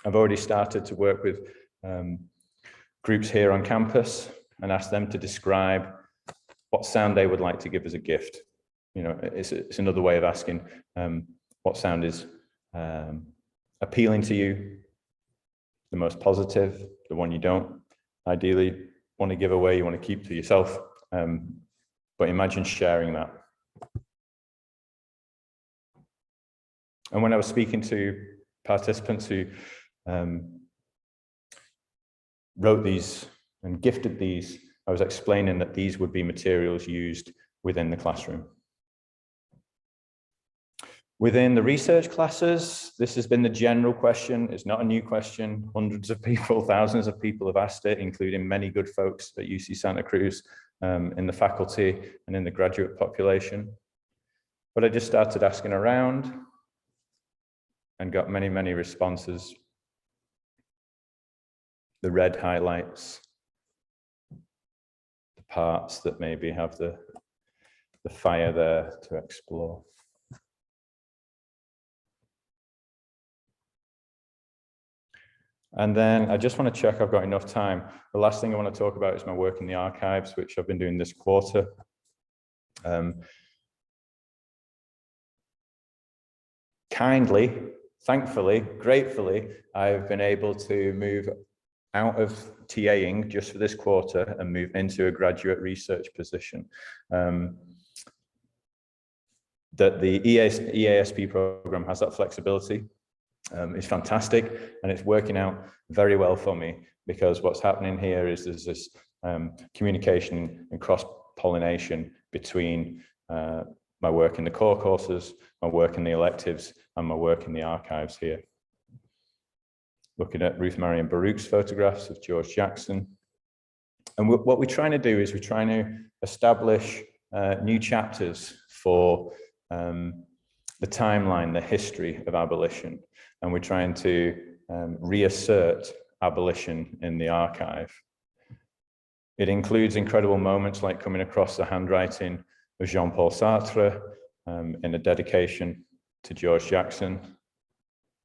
I've already started to work with groups here on campus and ask them to describe what sound they would like to give as a gift. You know, it's another way of asking what sound is appealing to you, the most positive, the one you don't ideally want to give away, you want to keep to yourself. But imagine sharing that. And when I was speaking to participants who wrote these and gifted these, I was explaining that these would be materials used within the classroom. Within the research classes, this has been the general question. It's not a new question. Hundreds of people, thousands of people have asked it, including many good folks at UC Santa Cruz in the faculty and in the graduate population. But I just started asking around and got many, many responses. The red highlights the parts that maybe have the fire there to explore. And then I just want to check I've got enough time. The last thing I want to talk about is my work in the archives, which I've been doing this quarter. Kindly, thankfully, gratefully, I've been able to move out of TAing just for this quarter and move into a graduate research position. That the EASP program has that flexibility. It's fantastic, and it's working out very well for me, because what's happening here is there's this communication and cross-pollination between my work in the core courses, my work in the electives, and my work in the archives here. Looking at Ruth Marion Baruch's photographs of George Jackson. And what we're trying to do is we're trying to establish new chapters for the timeline, the history of abolition. And we're trying to reassert abolition in the archive. It includes incredible moments like coming across the handwriting of Jean-Paul Sartre in a dedication to George Jackson.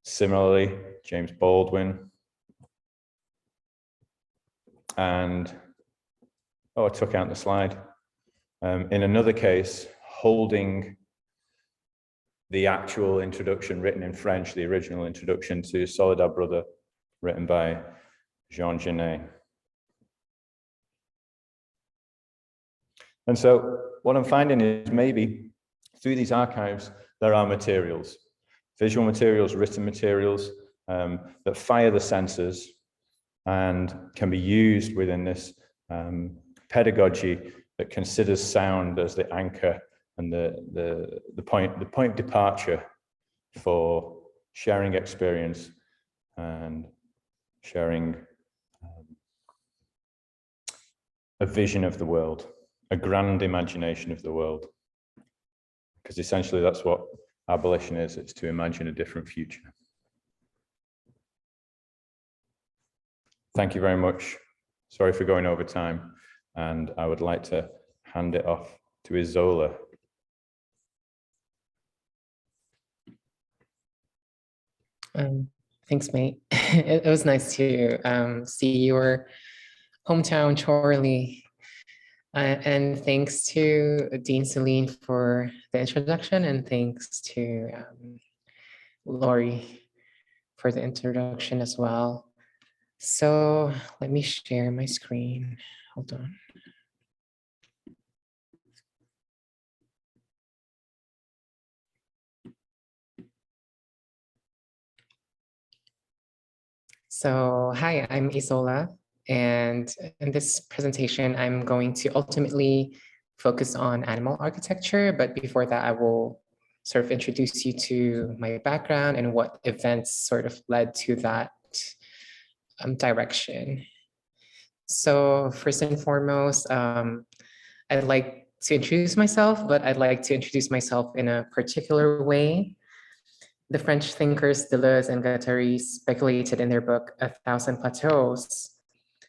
Similarly, James Baldwin. And, oh, I took out the slide. In another case, holding the actual introduction written in French, the original introduction to Soledad Brother, written by Jean Genet. And so what I'm finding is maybe through these archives, there are materials, visual materials, written materials that fire the senses and can be used within this pedagogy that considers sound as the anchor and the point of departure for sharing experience and sharing a vision of the world, a grand imagination of the world. Because essentially that's what abolition is, it's to imagine a different future. Thank you very much. Sorry for going over time, and I would like to hand it off to Isola. Thanks, mate. It was nice to see your hometown, Chorley. And thanks to Dean Celine for the introduction, and thanks to Lori for the introduction as well. So let me share my screen. Hold on. So hi, I'm Isola, and in this presentation, I'm going to ultimately focus on animal architecture, but before that, I will sort of introduce you to my background and what events sort of led to that direction. So first and foremost, I'd like to introduce myself, but I'd like to introduce myself in a particular way. The French thinkers Deleuze and Guattari speculated in their book, A Thousand Plateaus,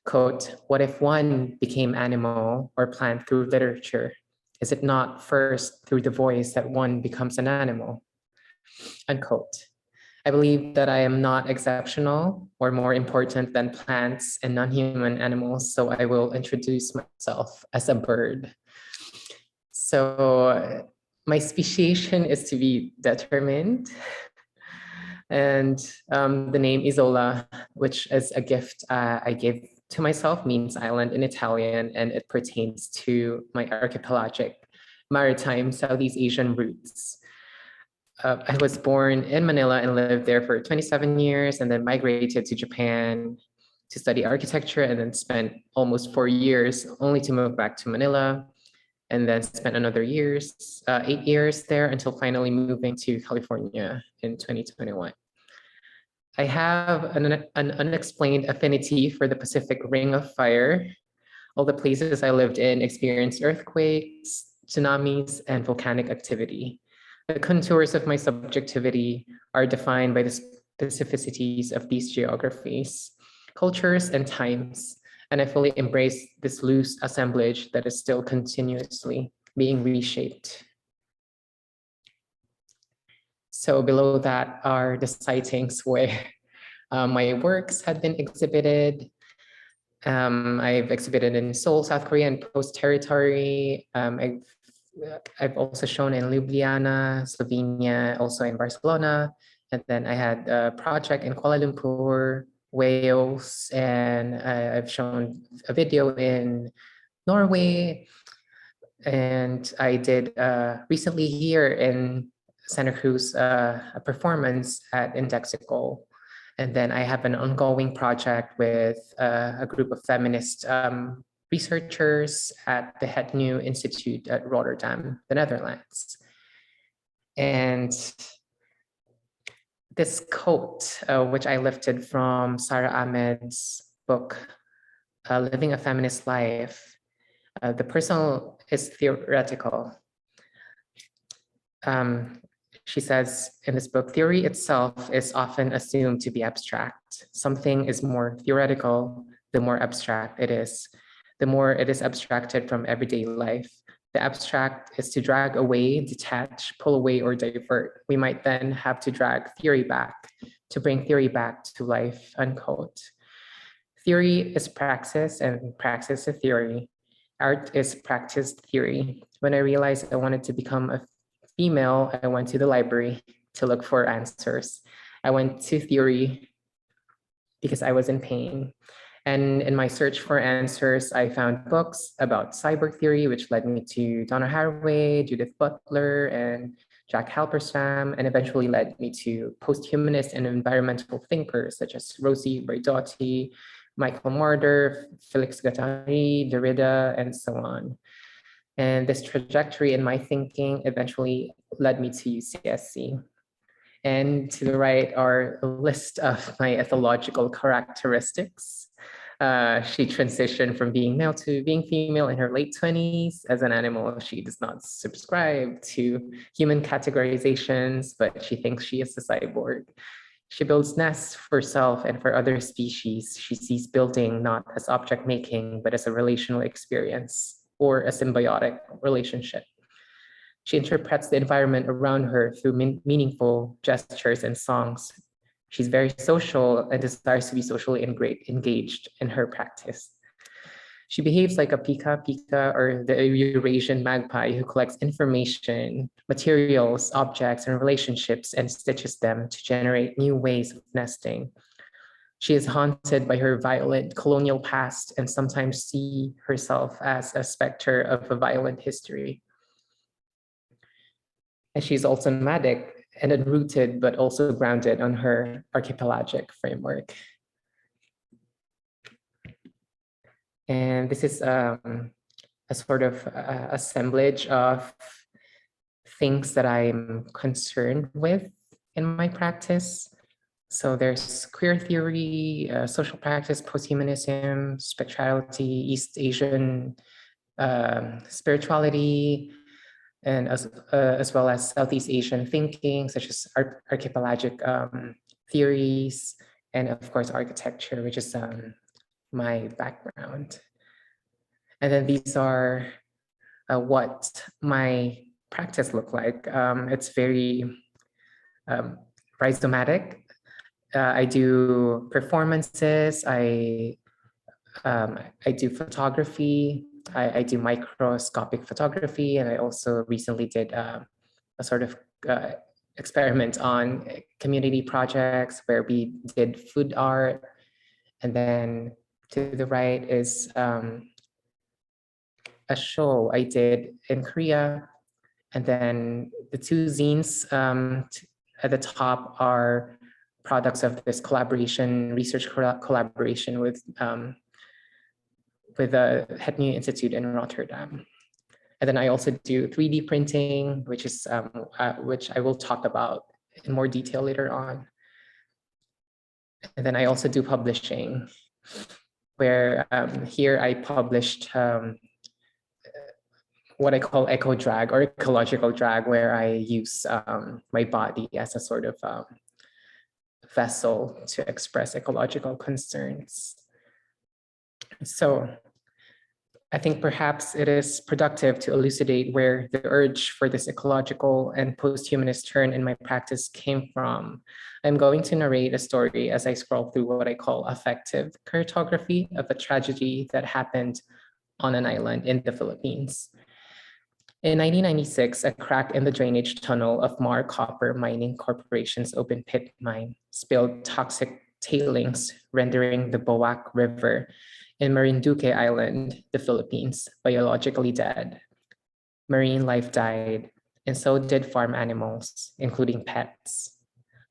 quote, "What if one became animal or plant through literature? Is it not first through the voice that one becomes an animal?" Unquote. I believe that I am not exceptional or more important than plants and non-human animals, so I will introduce myself as a bird. So my speciation is to be determined. And the name Isola, which is a gift I gave to myself, means island in Italian, and it pertains to my archipelagic maritime Southeast Asian roots. I was born in Manila and lived there for 27 years, and then migrated to Japan to study architecture, and then spent almost 4 years only to move back to Manila, and then spent another 8 years there until finally moving to California in 2021. I have an unexplained affinity for the Pacific Ring of Fire. All the places I lived in experienced earthquakes, tsunamis, and volcanic activity. The contours of my subjectivity are defined by the specificities of these geographies, cultures, and times, and I fully embrace this loose assemblage that is still continuously being reshaped. So below that are the sightings where my works had been exhibited. I've exhibited in Seoul, South Korea, and Post Territory. I've also shown in Ljubljana, Slovenia, also in Barcelona. And then I had a project in Kuala Lumpur, Wales, and I've shown a video in Norway. And I did recently here in Santa Cruz a performance at Indexical. And then I have an ongoing project with a group of feminist researchers at the Het Nieuw Institute at Rotterdam, the Netherlands. And this quote, which I lifted from Sarah Ahmed's book, Living a Feminist Life, the personal is theoretical. She says in this book, theory itself is often assumed to be abstract. Something is more theoretical, the more abstract it is. The more it is abstracted from everyday life. The abstract is to drag away, detach, pull away, or divert. We might then have to drag theory back, to bring theory back to life, unquote. Theory is praxis, and praxis is theory. Art is practiced theory. When I realized I wanted to become a female, I went to the library to look for answers. I went to theory because I was in pain. And in my search for answers, I found books about cyborg theory, which led me to Donna Haraway, Judith Butler, and Jack Halberstam, and eventually led me to post-humanist and environmental thinkers such as Rosie Braidotti, Michael Marder, Felix Guattari, Derrida, and so on. And this trajectory in my thinking eventually led me to UCSC. And to the right are a list of my ethological characteristics. She transitioned from being male to being female in her late 20s. As an animal, she does not subscribe to human categorizations, but she thinks she is a cyborg. She builds nests for herself and for other species. She sees building not as object making, but as a relational experience or a symbiotic relationship. She interprets the environment around her through meaningful gestures and songs. She's very social and desires to be socially engaged in her practice. She behaves like a pika or the Eurasian magpie who collects information, materials, objects, and relationships and stitches them to generate new ways of nesting. She is haunted by her violent colonial past and sometimes sees herself as a specter of a violent history. And she's also nomadic and unrooted, but also grounded on her archipelagic framework. And this is a sort of assemblage of things that I'm concerned with in my practice. So there's queer theory, social practice, posthumanism, spectrality, East Asian spirituality, and as well as Southeast Asian thinking, such as archipelagic theories, and of course, architecture, which is my background. And then these are what my practice look like. It's very rhizomatic. I do performances, I do photography, I do microscopic photography, and I also recently did a sort of experiment on community projects where we did food art. And then to the right is a show I did in Korea. And then the two zines at the top are products of this collaboration, research collaboration with the Het Nieuw Institute in Rotterdam. And then I also do 3D printing, which is which I will talk about in more detail later on. And then I also do publishing, where here I published what I call eco drag or ecological drag, where I use my body as a sort of vessel to express ecological concerns. So I think perhaps it is productive to elucidate where the urge for this ecological and post-humanist turn in my practice came from. I'm going to narrate a story as I scroll through what I call affective cartography of a tragedy that happened on an island in the Philippines. In 1996, a crack in the drainage tunnel of Mar Copper Mining Corporation's open pit mine spilled toxic tailings, rendering the Boac River in Marinduque Island, the Philippines, biologically dead. Marine life died, and so did farm animals, including pets.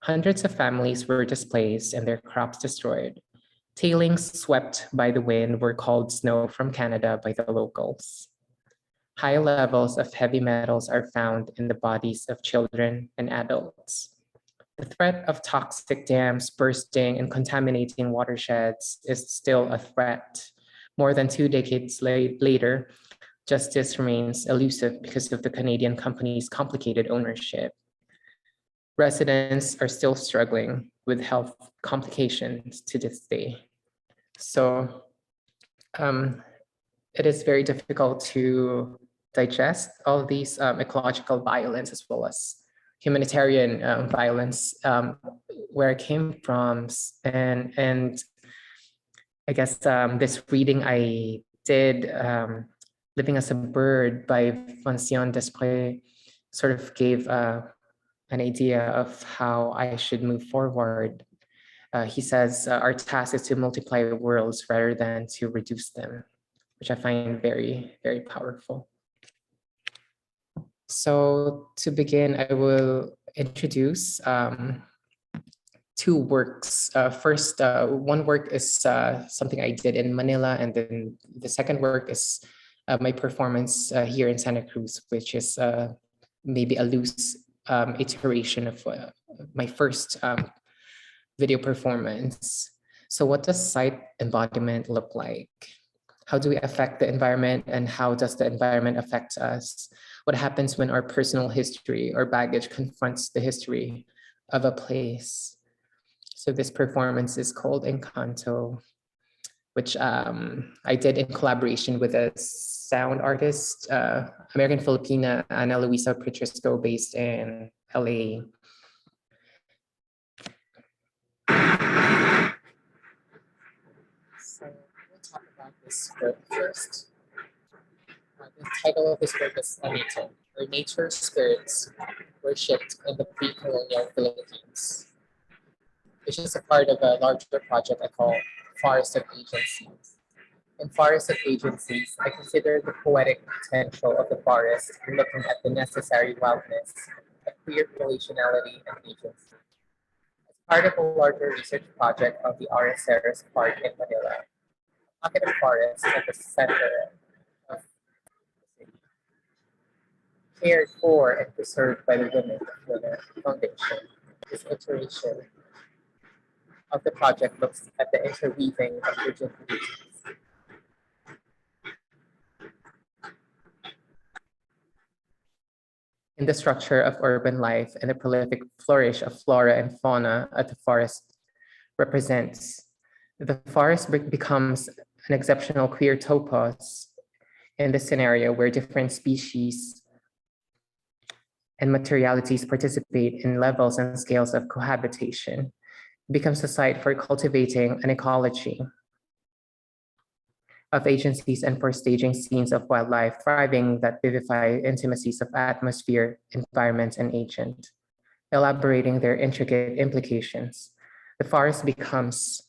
Hundreds of families were displaced and their crops destroyed. Tailings swept by the wind were called snow from Canada by the locals. High levels of heavy metals are found in the bodies of children and adults. The threat of toxic dams bursting and contaminating watersheds is still a threat. More than 2 decades later, justice remains elusive because of the Canadian company's complicated ownership. Residents are still struggling with health complications to this day. So it is very difficult to digest all these ecological violence as well as humanitarian violence, where it came from. And I guess this reading I did, Living as a Bird by Vincent Desprez, sort of gave an idea of how I should move forward. He says, our task is to multiply worlds rather than to reduce them, which I find very, very powerful. So to begin, I will introduce 2 works. First, one work is something I did in Manila, and then the second work is my performance here in Santa Cruz, which is maybe a loose iteration of my first video performance. So what does site embodiment look like? How do we affect the environment, and how does the environment affect us? What happens when our personal history or baggage confronts the history of a place? So this performance is called Encanto, which I did in collaboration with a sound artist, American Filipina, Ana Luisa Petrisco, based in LA. So we'll talk about this work first. The title of this work is Anito, where nature spirits were shipped in the pre-colonial Philippines, which is a part of a larger project I call Forest of Agencies. In Forest of Agencies, I consider the poetic potential of the forest in looking at the necessary wildness of queer relationality and agency. As part of a larger research project of the Araceres Park in Manila, a pocket of forest at the center of the city, cared for and preserved by the women of the foundation. This iteration of the project looks at the interweaving of urgent conditions. in the structure of urban life and the prolific flourish of flora and fauna at the forest represents. The forest becomes an exceptional queer topos in this scenario where different species and materialities participate in levels and scales of cohabitation. It becomes a site for cultivating an ecology of agencies and for staging scenes of wildlife thriving that vivify intimacies of atmosphere, environment, and agent, elaborating their intricate implications. The forest becomes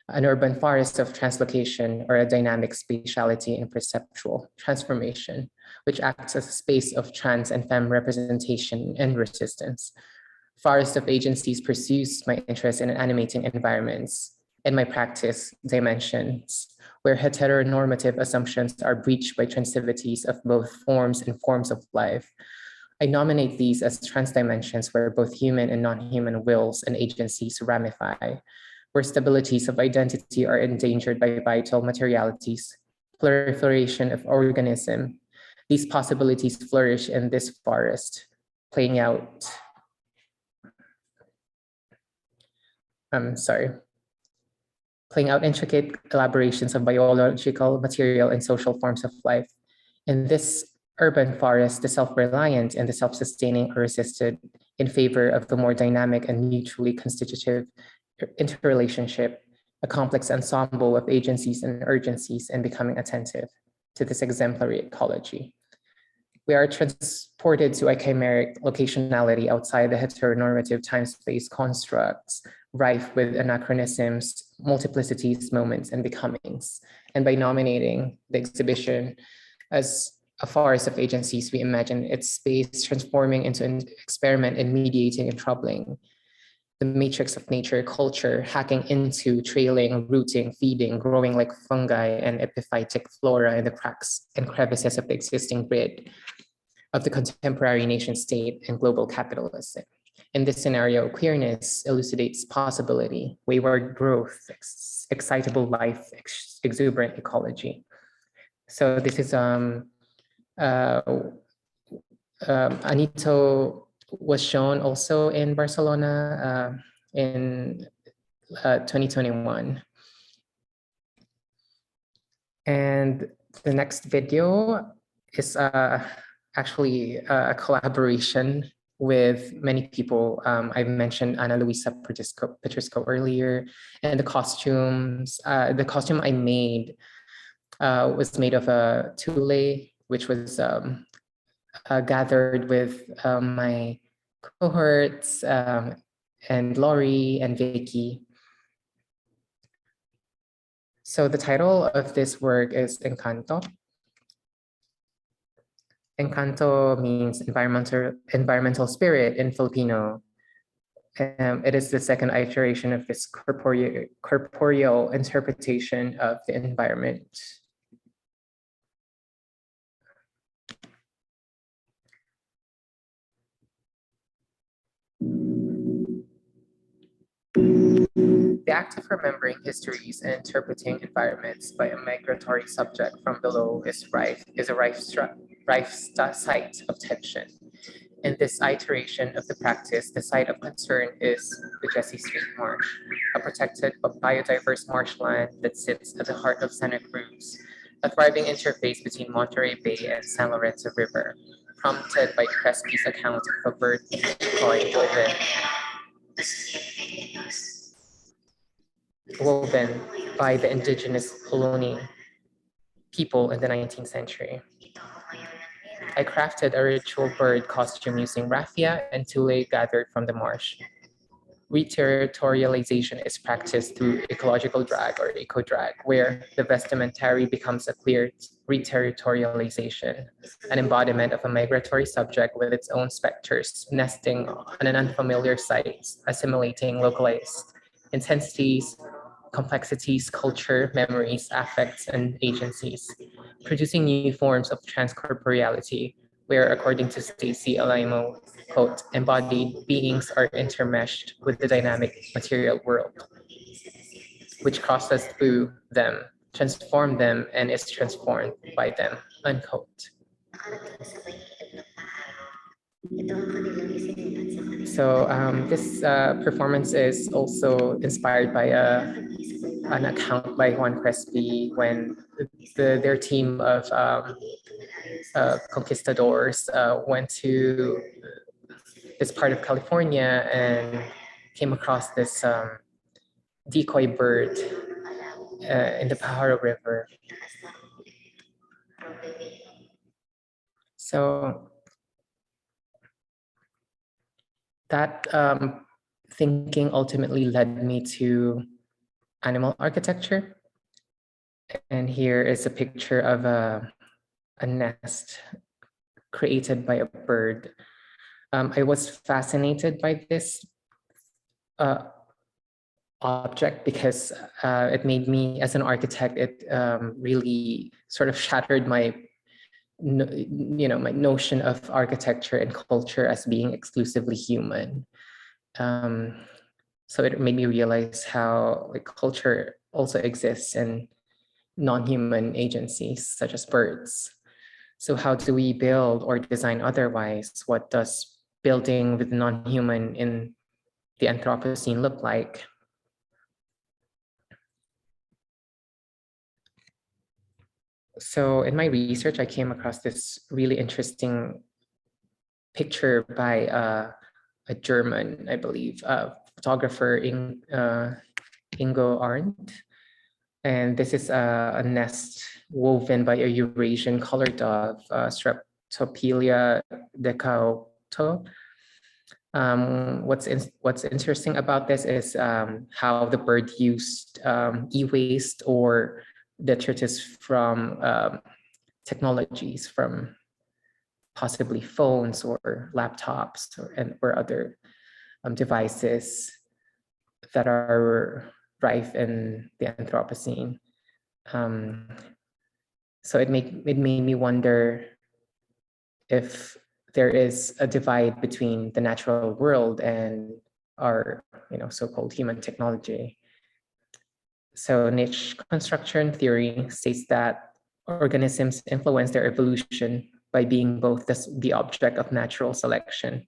an urban forest of translocation or a dynamic spatiality and perceptual transformation, which acts as a space of trans and femme representation and resistance. Forest of Agencies pursues my interest in animating environments and my practice dimensions, where heteronormative assumptions are breached by transivities of both forms and forms of life. I nominate these as trans dimensions where both human and non-human wills and agencies ramify, where stabilities of identity are endangered by vital materialities, proliferation of organism. These possibilities flourish in this forest, playing out intricate collaborations of biological, material, and social forms of life. In this urban forest, the self-reliant and the self-sustaining are resisted in favor of the more dynamic and mutually constitutive interrelationship, a complex ensemble of agencies and urgencies, and becoming attentive to this exemplary ecology. We are transported to a chimeric locationality outside the heteronormative time-space constructs, rife with anachronisms, multiplicities, moments, and becomings. And by nominating the exhibition as a forest of agencies, we imagine its space transforming into an experiment in mediating and troubling the matrix of nature, culture, hacking into, trailing, rooting, feeding, growing like fungi and epiphytic flora in the cracks and crevices of the existing grid of the contemporary nation state and global capitalism. In this scenario, queerness elucidates possibility, wayward growth, excitable life, exuberant ecology. So this is Anito was shown also in Barcelona in 2021. And the next video is actually a collaboration with many people. I mentioned Ana Luisa Petrisco earlier, and the costumes. The costume I made was made of a tule, which was gathered with my cohorts and Lori and Vicky. So the title of this work is Encanto. Encanto means environmental spirit in Filipino. It is the second iteration of this corporeal interpretation of the environment. The act of remembering histories and interpreting environments by a migratory subject from below is a rife site of tension. In this iteration of the practice, the site of concern is the Jessie Street Marsh, a protected but biodiverse marshland that sits at the heart of Santa Cruz, a thriving interface between Monterey Bay and San Lorenzo River, prompted by Crespi's account of a bird woven by the indigenous Ohlone people in the 19th century. I crafted a ritual bird costume using raffia and tule gathered from the marsh. Reterritorialization is practiced through ecological drag or eco-drag, where the vestimentary becomes a clear reterritorialization, an embodiment of a migratory subject with its own specters, nesting on an unfamiliar site, assimilating localized intensities, complexities, culture, memories, affects, and agencies, producing new forms of transcorporeality, where, according to Stacy Alaimo, quote, embodied beings are intermeshed with the dynamic material world, which crosses through them, transform them, and is transformed by them, unquote. So this performance is also inspired by an account by Juan Crespi when their team of conquistadors went to this part of California and came across this decoy bird in the Pajaro River. So that thinking ultimately led me to animal architecture. And here is a picture of a nest created by a bird. I was fascinated by this object because it made me, as an architect, it really sort of shattered my my notion of architecture and culture as being exclusively human. So it made me realize how culture also exists in non-human agencies such as birds. So how do we build or design otherwise? What does building with non-human in the Anthropocene look like? So in my research, I came across this really interesting picture by a German, I believe, photographer, Ingo Arndt. And this is a nest woven by a Eurasian color dove, Streptopelia decauto. What's interesting about this is how the bird used e-waste or detritus from technologies, from possibly phones or laptops or other devices that are rife in the Anthropocene. So it made me wonder if there is a divide between the natural world and our so-called human technology. So niche construction theory states that organisms influence their evolution by being both the object of natural selection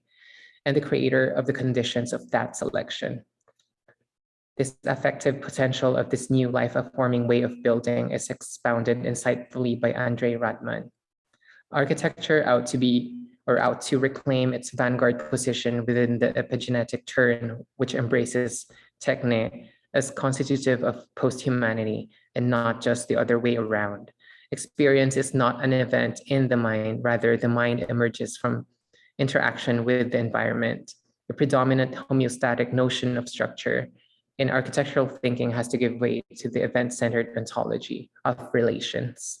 and the creator of the conditions of that selection. This affective potential of this new life-affirming way of building is expounded insightfully by Andre Radman. Architecture out to reclaim its vanguard position within the epigenetic turn, which embraces techne as constitutive of post-humanity and not just the other way around. Experience is not an event in the mind, rather the mind emerges from interaction with the environment. The predominant homeostatic notion of structure in architectural thinking has to give way to the event-centered ontology of relations.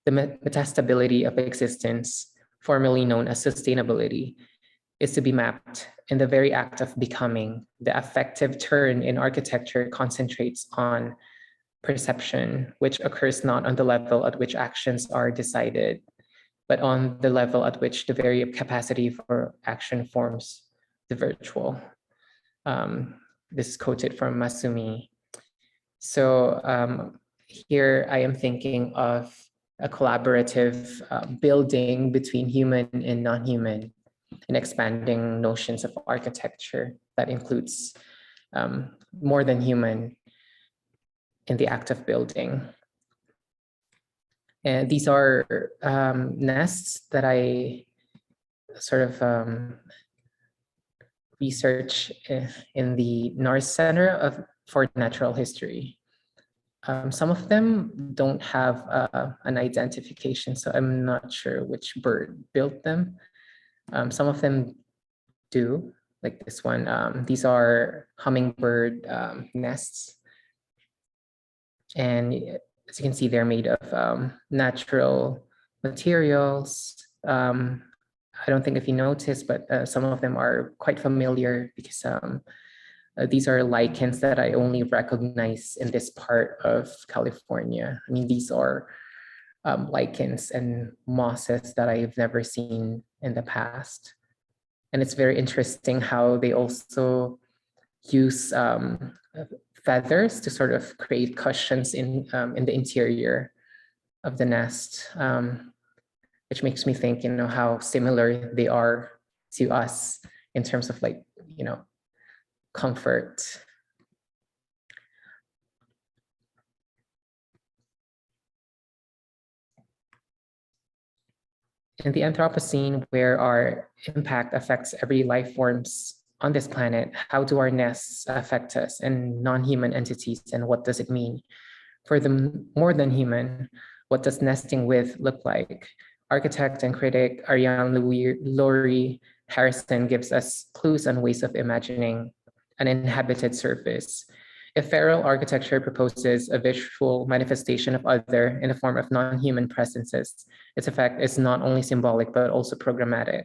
The metastability of existence, formerly known as sustainability, is to be mapped in the very act of becoming. The affective turn in architecture concentrates on perception, which occurs not on the level at which actions are decided, but on the level at which the very capacity for action forms the virtual. This is quoted from Masumi. So here I am thinking of a collaborative building between human and non-human, and expanding notions of architecture that includes more than human in the act of building. And these are nests that I sort of research in the North Center for Natural History. Some of them don't have an identification, so I'm not sure which bird built them. Some of them do, like this one. These are hummingbird nests. And as you can see, they're made of natural materials. I don't think if you noticed, but some of them are quite familiar because these are lichens that I only recognize in this part of California. I mean, these are lichens and mosses that I've never seen in the past. And it's very interesting how they also use feathers to sort of create cushions in the interior of the nest. which makes me think, how similar they are to us in terms of like, comfort. In the Anthropocene, where our impact affects every life forms on this planet, how do our nests affect us and non-human entities, and what does it mean? For the more than human, what does nesting with look like? Architect and critic Ariane Laurie Harrison gives us clues and ways of imagining an inhabited surface. If feral architecture proposes a visual manifestation of other in the form of non-human presences, its effect is not only symbolic, but also programmatic,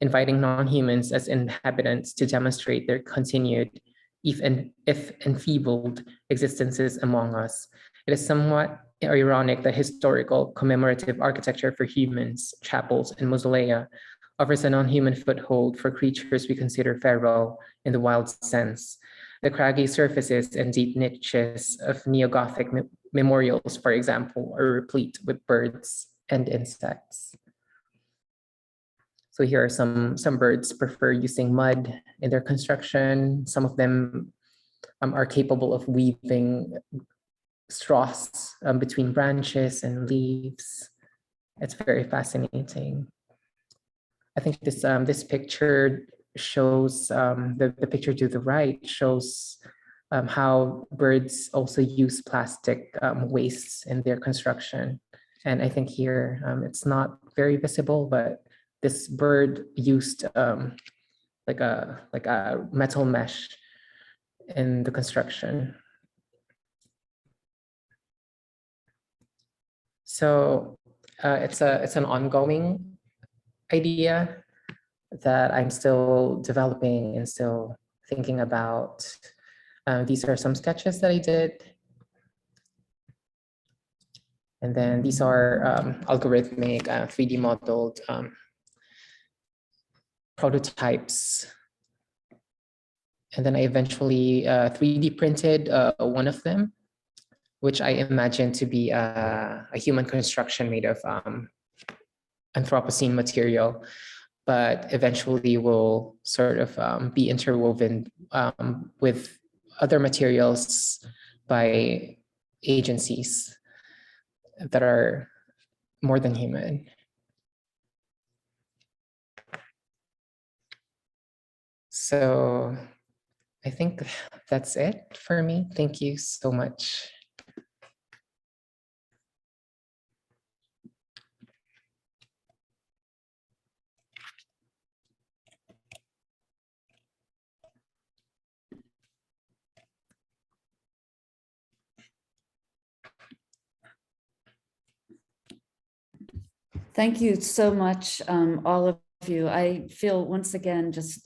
inviting non-humans as inhabitants to demonstrate their continued, if enfeebled, existences among us. It is somewhat ironic that historical commemorative architecture for humans, chapels, and mausolea offers a non-human foothold for creatures we consider feral in the wild sense. The craggy surfaces and deep niches of neo-Gothic memorials, for example, are replete with birds and insects. So here are some birds prefer using mud in their construction. Some of them are capable of weaving straws between branches and leaves. It's very fascinating. I think this picture shows, the picture to the right shows how birds also use plastic wastes in their construction. And I think here it's not very visible, but this bird used like a metal mesh in the construction. So it's an ongoing idea that I'm still developing and still thinking about. These are some sketches that I did. And then these are algorithmic 3D modeled prototypes. And then I eventually 3D printed one of them, which I imagine to be a human construction made of Anthropocene material, but eventually will sort of be interwoven with other materials by agencies that are more than human. So I think that's it for me. Thank you so much. Thank you so much, all of you. I feel once again just,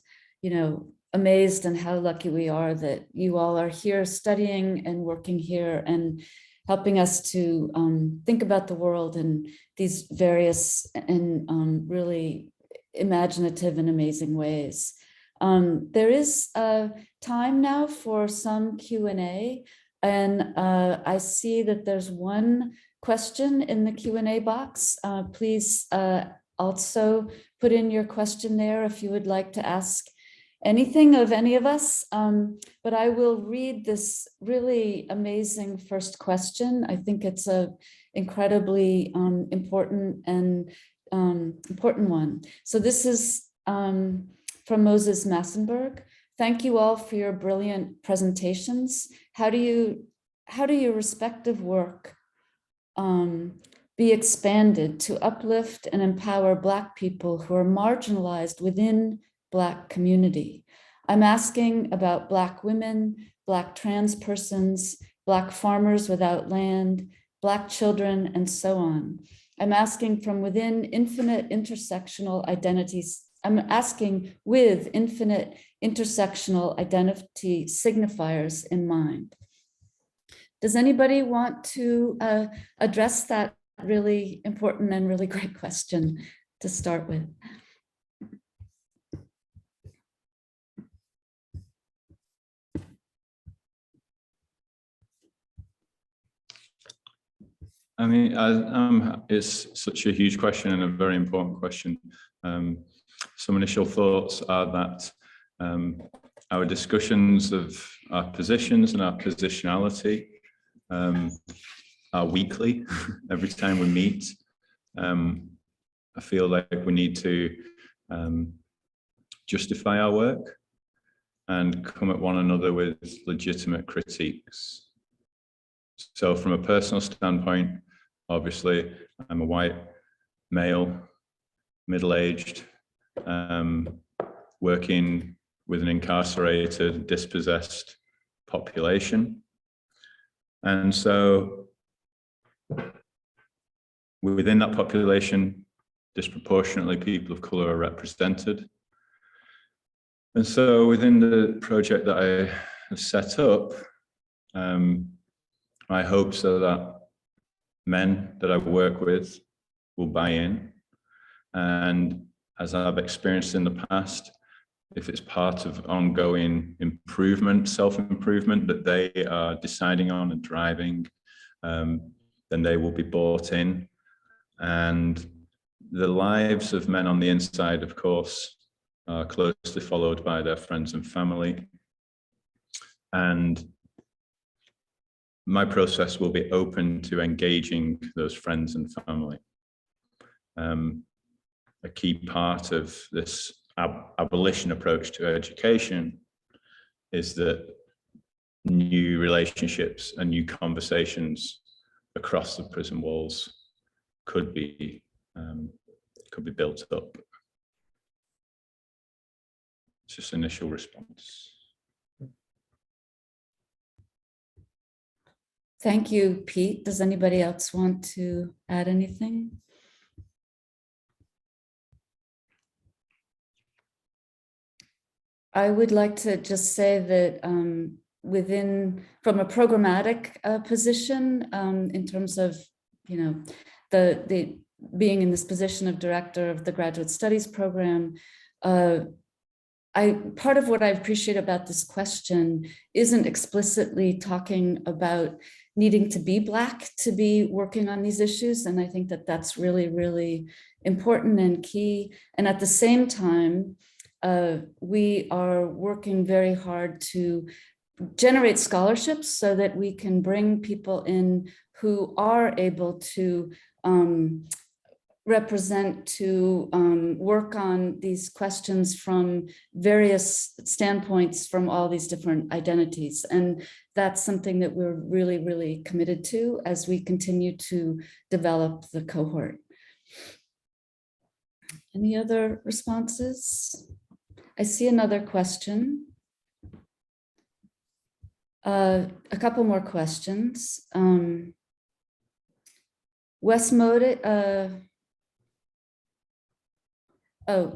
amazed and how lucky we are that you all are here studying and working here and helping us to think about the world in these various and really imaginative and amazing ways. There is time now for some Q&A, and I see that there's one question in the Q&A box. Please also put in your question there if you would like to ask anything of any of us. But I will read this really amazing first question. I think it's a incredibly important and important one. So this is from Moses Massenberg. Thank you all for your brilliant presentations. How do your respective work be expanded to uplift and empower Black people who are marginalized within Black community? I'm asking about Black women, Black trans persons, Black farmers without land, Black children, and so on. I'm asking from within infinite intersectional identities. I'm asking with infinite intersectional identity signifiers in mind. Does anybody want to address that really important and really great question to start with? I mean, it's such a huge question and a very important question. Some initial thoughts are that our discussions of our positions and our positionality are weekly. Every time we meet, I feel like we need to justify our work and come at one another with legitimate critiques. So from a personal standpoint, obviously, I'm a white male, middle-aged, working with an incarcerated, dispossessed population. And so within that population, disproportionately people of color are represented. And so within the project that I have set up, my hopes are that men that I work with will buy in. And as I've experienced in the past, if it's part of ongoing improvement, self-improvement that they are deciding on and driving, then they will be bought in. And the lives of men on the inside, of course, are closely followed by their friends and family. And my process will be open to engaging those friends and family. A key part of this abolition approach to education is that new relationships and new conversations across the prison walls could be built up. It's just initial response. Thank you, Pete. Does anybody else want to add anything? I would like to just say that from a programmatic position, in terms of, the being in this position of director of the graduate studies program, part of what I appreciate about this question isn't explicitly talking about needing to be Black to be working on these issues. And I think that that's really, really important and key. And at the same time, we are working very hard to generate scholarships so that we can bring people in who are able to represent, to work on these questions from various standpoints from all these different identities. And that's something that we're really, really committed to as we continue to develop the cohort. Any other responses? I see another question. A couple more questions. Wes Mode,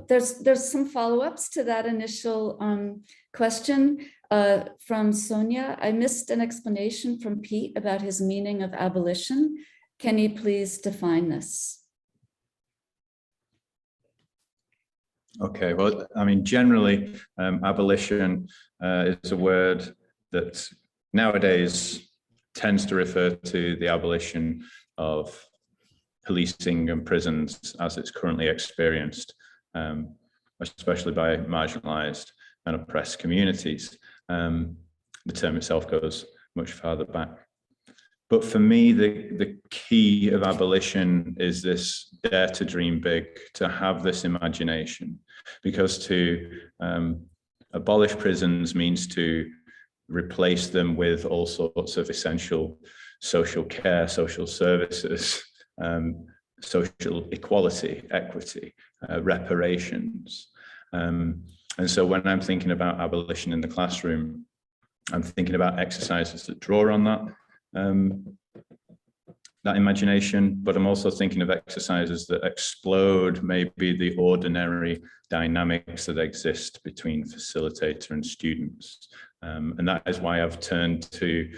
there's some follow-ups to that initial question from Sonia. I missed an explanation from Pete about his meaning of abolition. Can you please define this? Okay, well, I mean, generally, abolition is a word that nowadays tends to refer to the abolition of policing and prisons as it's currently experienced, especially by marginalized and oppressed communities. The term itself goes much farther back. But for me, the key of abolition is this dare to dream big, to have this imagination, because to abolish prisons means to replace them with all sorts of essential social care, social services, social equality, equity, reparations. And so when I'm thinking about abolition in the classroom, I'm thinking about exercises that draw on that imagination, but I'm also thinking of exercises that explode maybe the ordinary dynamics that exist between facilitator and students. And that is why I've turned to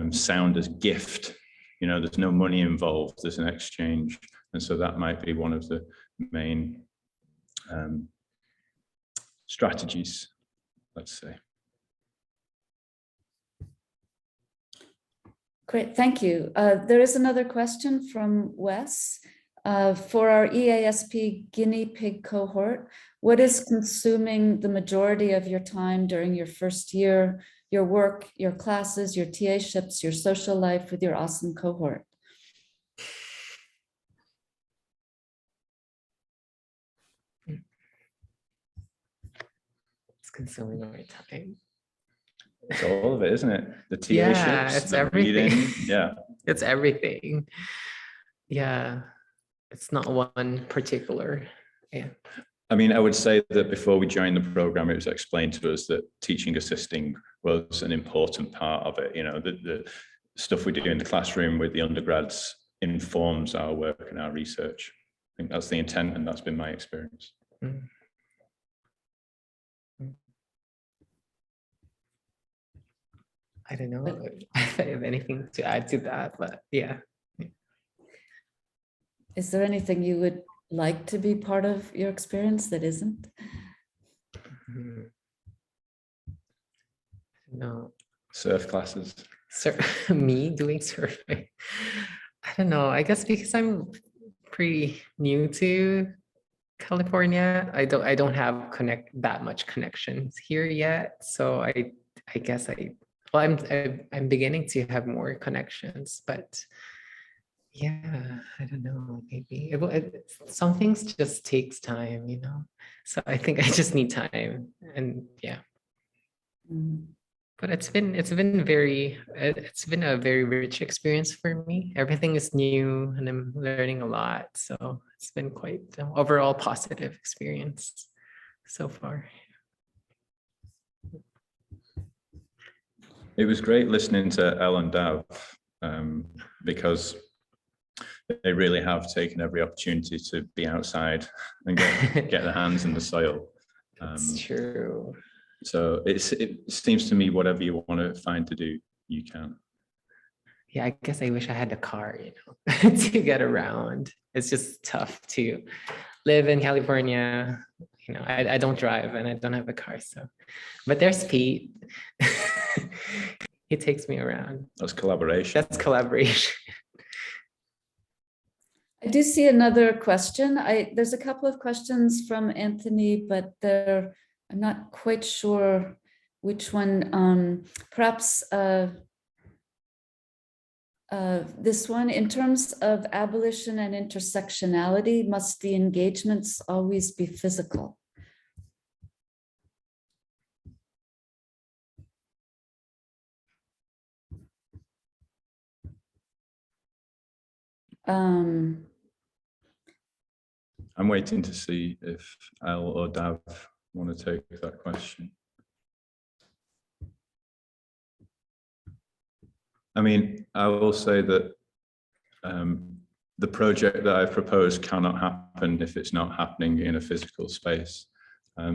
sound as gift. You know, there's no money involved, there's an exchange. And so that might be one of the main strategies, let's say. Great, thank you. There is another question from Wes. For our EASP guinea pig cohort, what is consuming the majority of your time during your first year, your work, your classes, your TA-ships, your social life with your awesome cohort? It's consuming my time. It's all of it, isn't it? The TA Yeah, ships, it's the everything. reading, yeah. It's everything. Yeah, it's not one particular. Yeah. I mean, I would say that before we joined the program, it was explained to us that teaching assisting was an important part of it. You know, the stuff we do in the classroom with the undergrads informs our work and our research. I think that's the intent, and that's been my experience. Mm. I don't know if I have anything to add to that, but yeah. Is there anything you would like to be part of your experience that isn't? No. Surf classes. Me doing surfing. I don't know. I guess because I'm pretty new to California, I don't have that much connections here yet. So I guess I'm beginning to have more connections, but yeah, I don't know, maybe some things just takes time, you know. So I think I just need time, and yeah. But it's been a very rich experience for me. Everything is new, and I'm learning a lot. So it's been quite an overall positive experience so far. It was great listening to Elle and Dav, because they really have taken every opportunity to be outside and get their hands in the soil. It's true. So it seems to me whatever you want to find to do, you can. Yeah, I guess I wish I had a car, you know, to get around. It's just tough to live in California. You know, I don't drive and I don't have a car, so. But there's Pete. He takes me around. That's collaboration. That's collaboration. I do see another question. There's a couple of questions from Anthony, but I'm not quite sure which one. Perhaps this one. In terms of abolition and intersectionality, must the engagements always be physical? I'm waiting to see if Elle or Dav want to take that question. I mean, I will say that the project that I've proposed cannot happen if it's not happening in a physical space.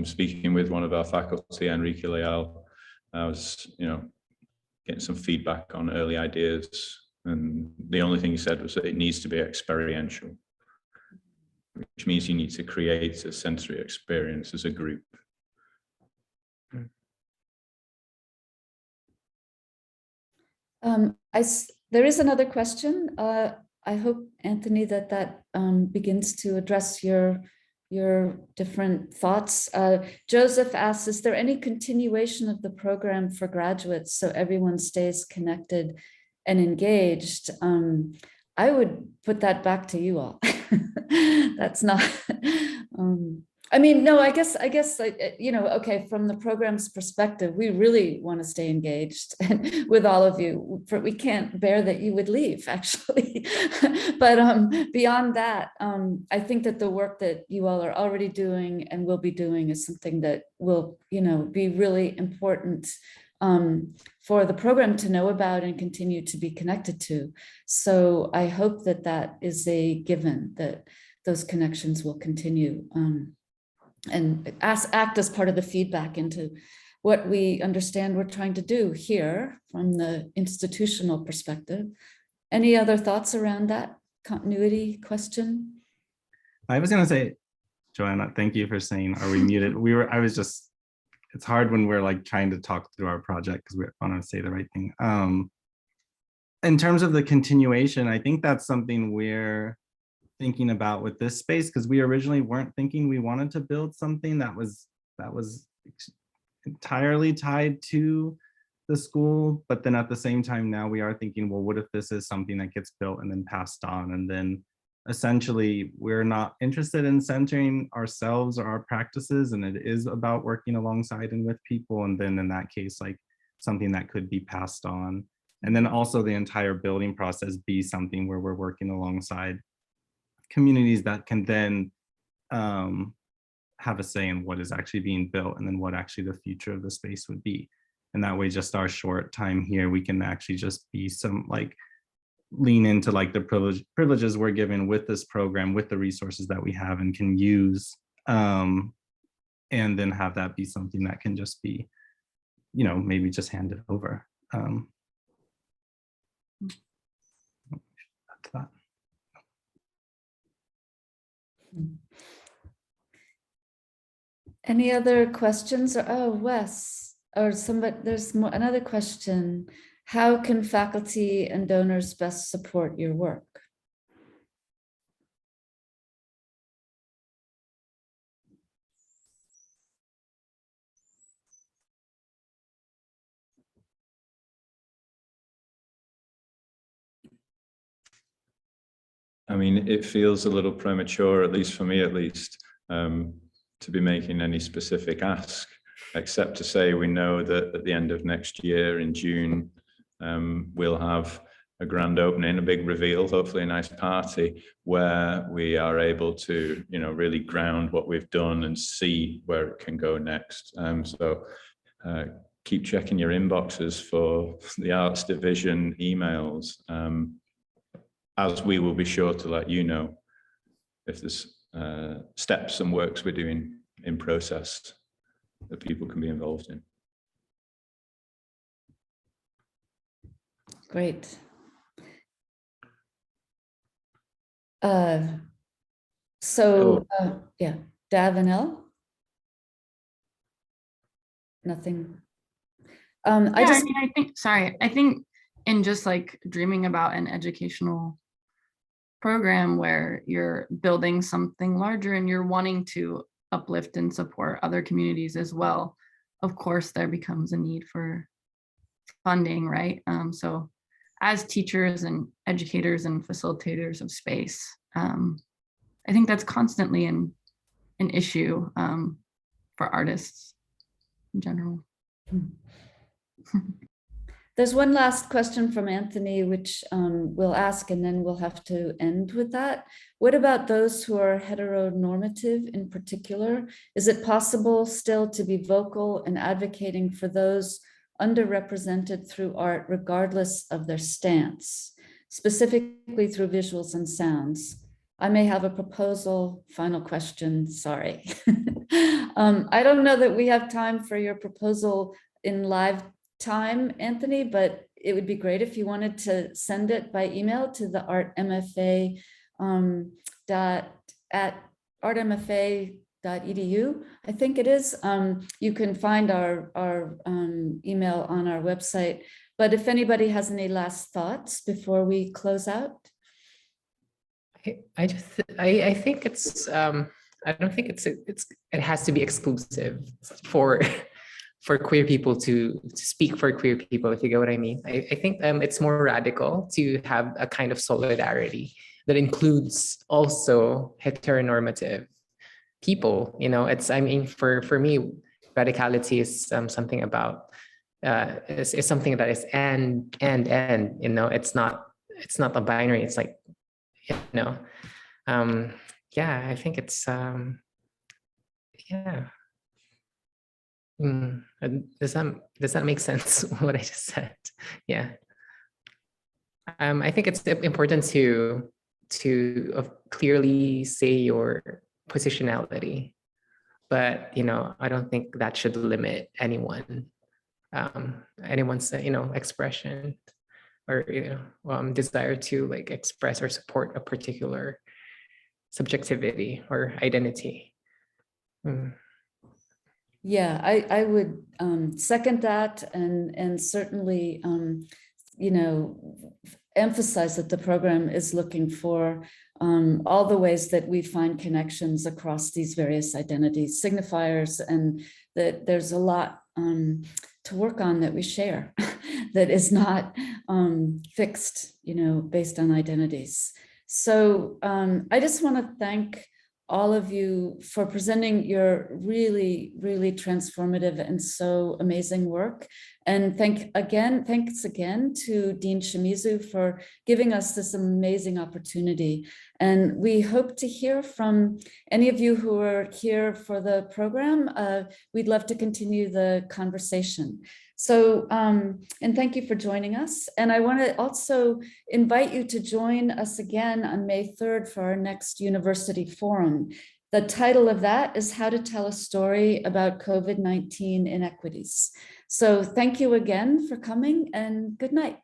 Speaking with one of our faculty, Enrique Leal, I was, getting some feedback on early ideas, and the only thing he said was that it needs to be experiential, which means you need to create a sensory experience as a group. There is another question. I hope, Anthony, that begins to address your different thoughts. Joseph asks, is there any continuation of the program for graduates so everyone stays connected and engaged? I would put that back to you all. That's not, I mean, no, I guess, okay, from the program's perspective, we really want to stay engaged with all of you. We can't bear that you would leave, actually. But beyond that, I think that the work that you all are already doing and will be doing is something that will, be really important for the program to know about and continue to be connected to. So I hope that is a given, that those connections will continue. And act as part of the feedback into what we understand we're trying to do here from the institutional perspective. Any other thoughts around that continuity question? I was going to say, Joanna, thank you for saying, are we muted? It's hard when we're like trying to talk through our project because we want to say the right thing. in terms of the continuation, I think that's something we're thinking about with this space, because we originally weren't thinking we wanted to build something that was entirely tied to the school. But then at the same time, now we are thinking, well, what if this is something that gets built and then passed on? And then essentially we're not interested in centering ourselves or our practices, and it is about working alongside and with people. And then in that case, like something that could be passed on. And then also the entire building process be something where we're working alongside communities that can then have a say in what is actually being built, and then what actually the future of the space would be. And that way, just our short time here, we can actually just be some like lean into like the privileges we're given with this program, with the resources that we have and can use, and then have that be something that can just be, you know, maybe just handed over. That's that. Any other questions? Or, oh, Wes, or somebody, there's more, another question. How can faculty and donors best support your work? I mean, it feels a little premature, at least for me, at least, to be making any specific ask, except to say we know that at the end of next year in June, we'll have a grand opening, a big reveal, hopefully a nice party, where we are able to, you know, really ground what we've done and see where it can go next. So keep checking your inboxes for the arts division emails, as we will be sure to let you know if there's steps and works we're doing in process that people can be involved in. Great. Yeah, Davanel? Nothing. I think in just like dreaming about an educational program where you're building something larger and you're wanting to uplift and support other communities as well, of course there becomes a need for funding, right? So as teachers and educators and facilitators of space, I think that's constantly an issue for artists in general. There's one last question from Anthony, which we'll ask, and then we'll have to end with that. What about those who are heteronormative in particular? Is it possible still to be vocal and advocating for those underrepresented through art, regardless of their stance, specifically through visuals and sounds? I may have a proposal. Final question, sorry. I don't know that we have time for your proposal in live time, Anthony, but it would be great if you wanted to send it by email to the Art MFA at artmfa.edu, I think it is. You can find our email on our website. But if anybody has any last thoughts before we close out. I think it's I don't think it has to be exclusive for queer people to speak for queer people, if you get what I mean. I think it's more radical to have a kind of solidarity that includes also heteronormative people. You know, it's, I mean, for me, radicality is something about is something that is and you know, it's not a binary. It's like, you know, yeah, I think it's yeah. Does that make sense, what I just said? Yeah. I think it's important to clearly say your positionality, but you know, I don't think that should limit anyone's you know, expression or you know, desire to like express or support a particular subjectivity or identity. Yeah, I would second that, and certainly emphasize that the program is looking for all the ways that we find connections across these various identities, signifiers, and that there's a lot to work on that we share that is not fixed, based on identities. So I just want to thank all of you for presenting your really, really transformative and so amazing work. And thanks again to Dean Shimizu for giving us this amazing opportunity. And we hope to hear from any of you who are here for the program. We'd love to continue the conversation. So, and thank you for joining us. And I want to also invite you to join us again on May 3rd for our next university forum. The title of that is How to Tell a Story About COVID-19 Inequities. So thank you again for coming, and good night.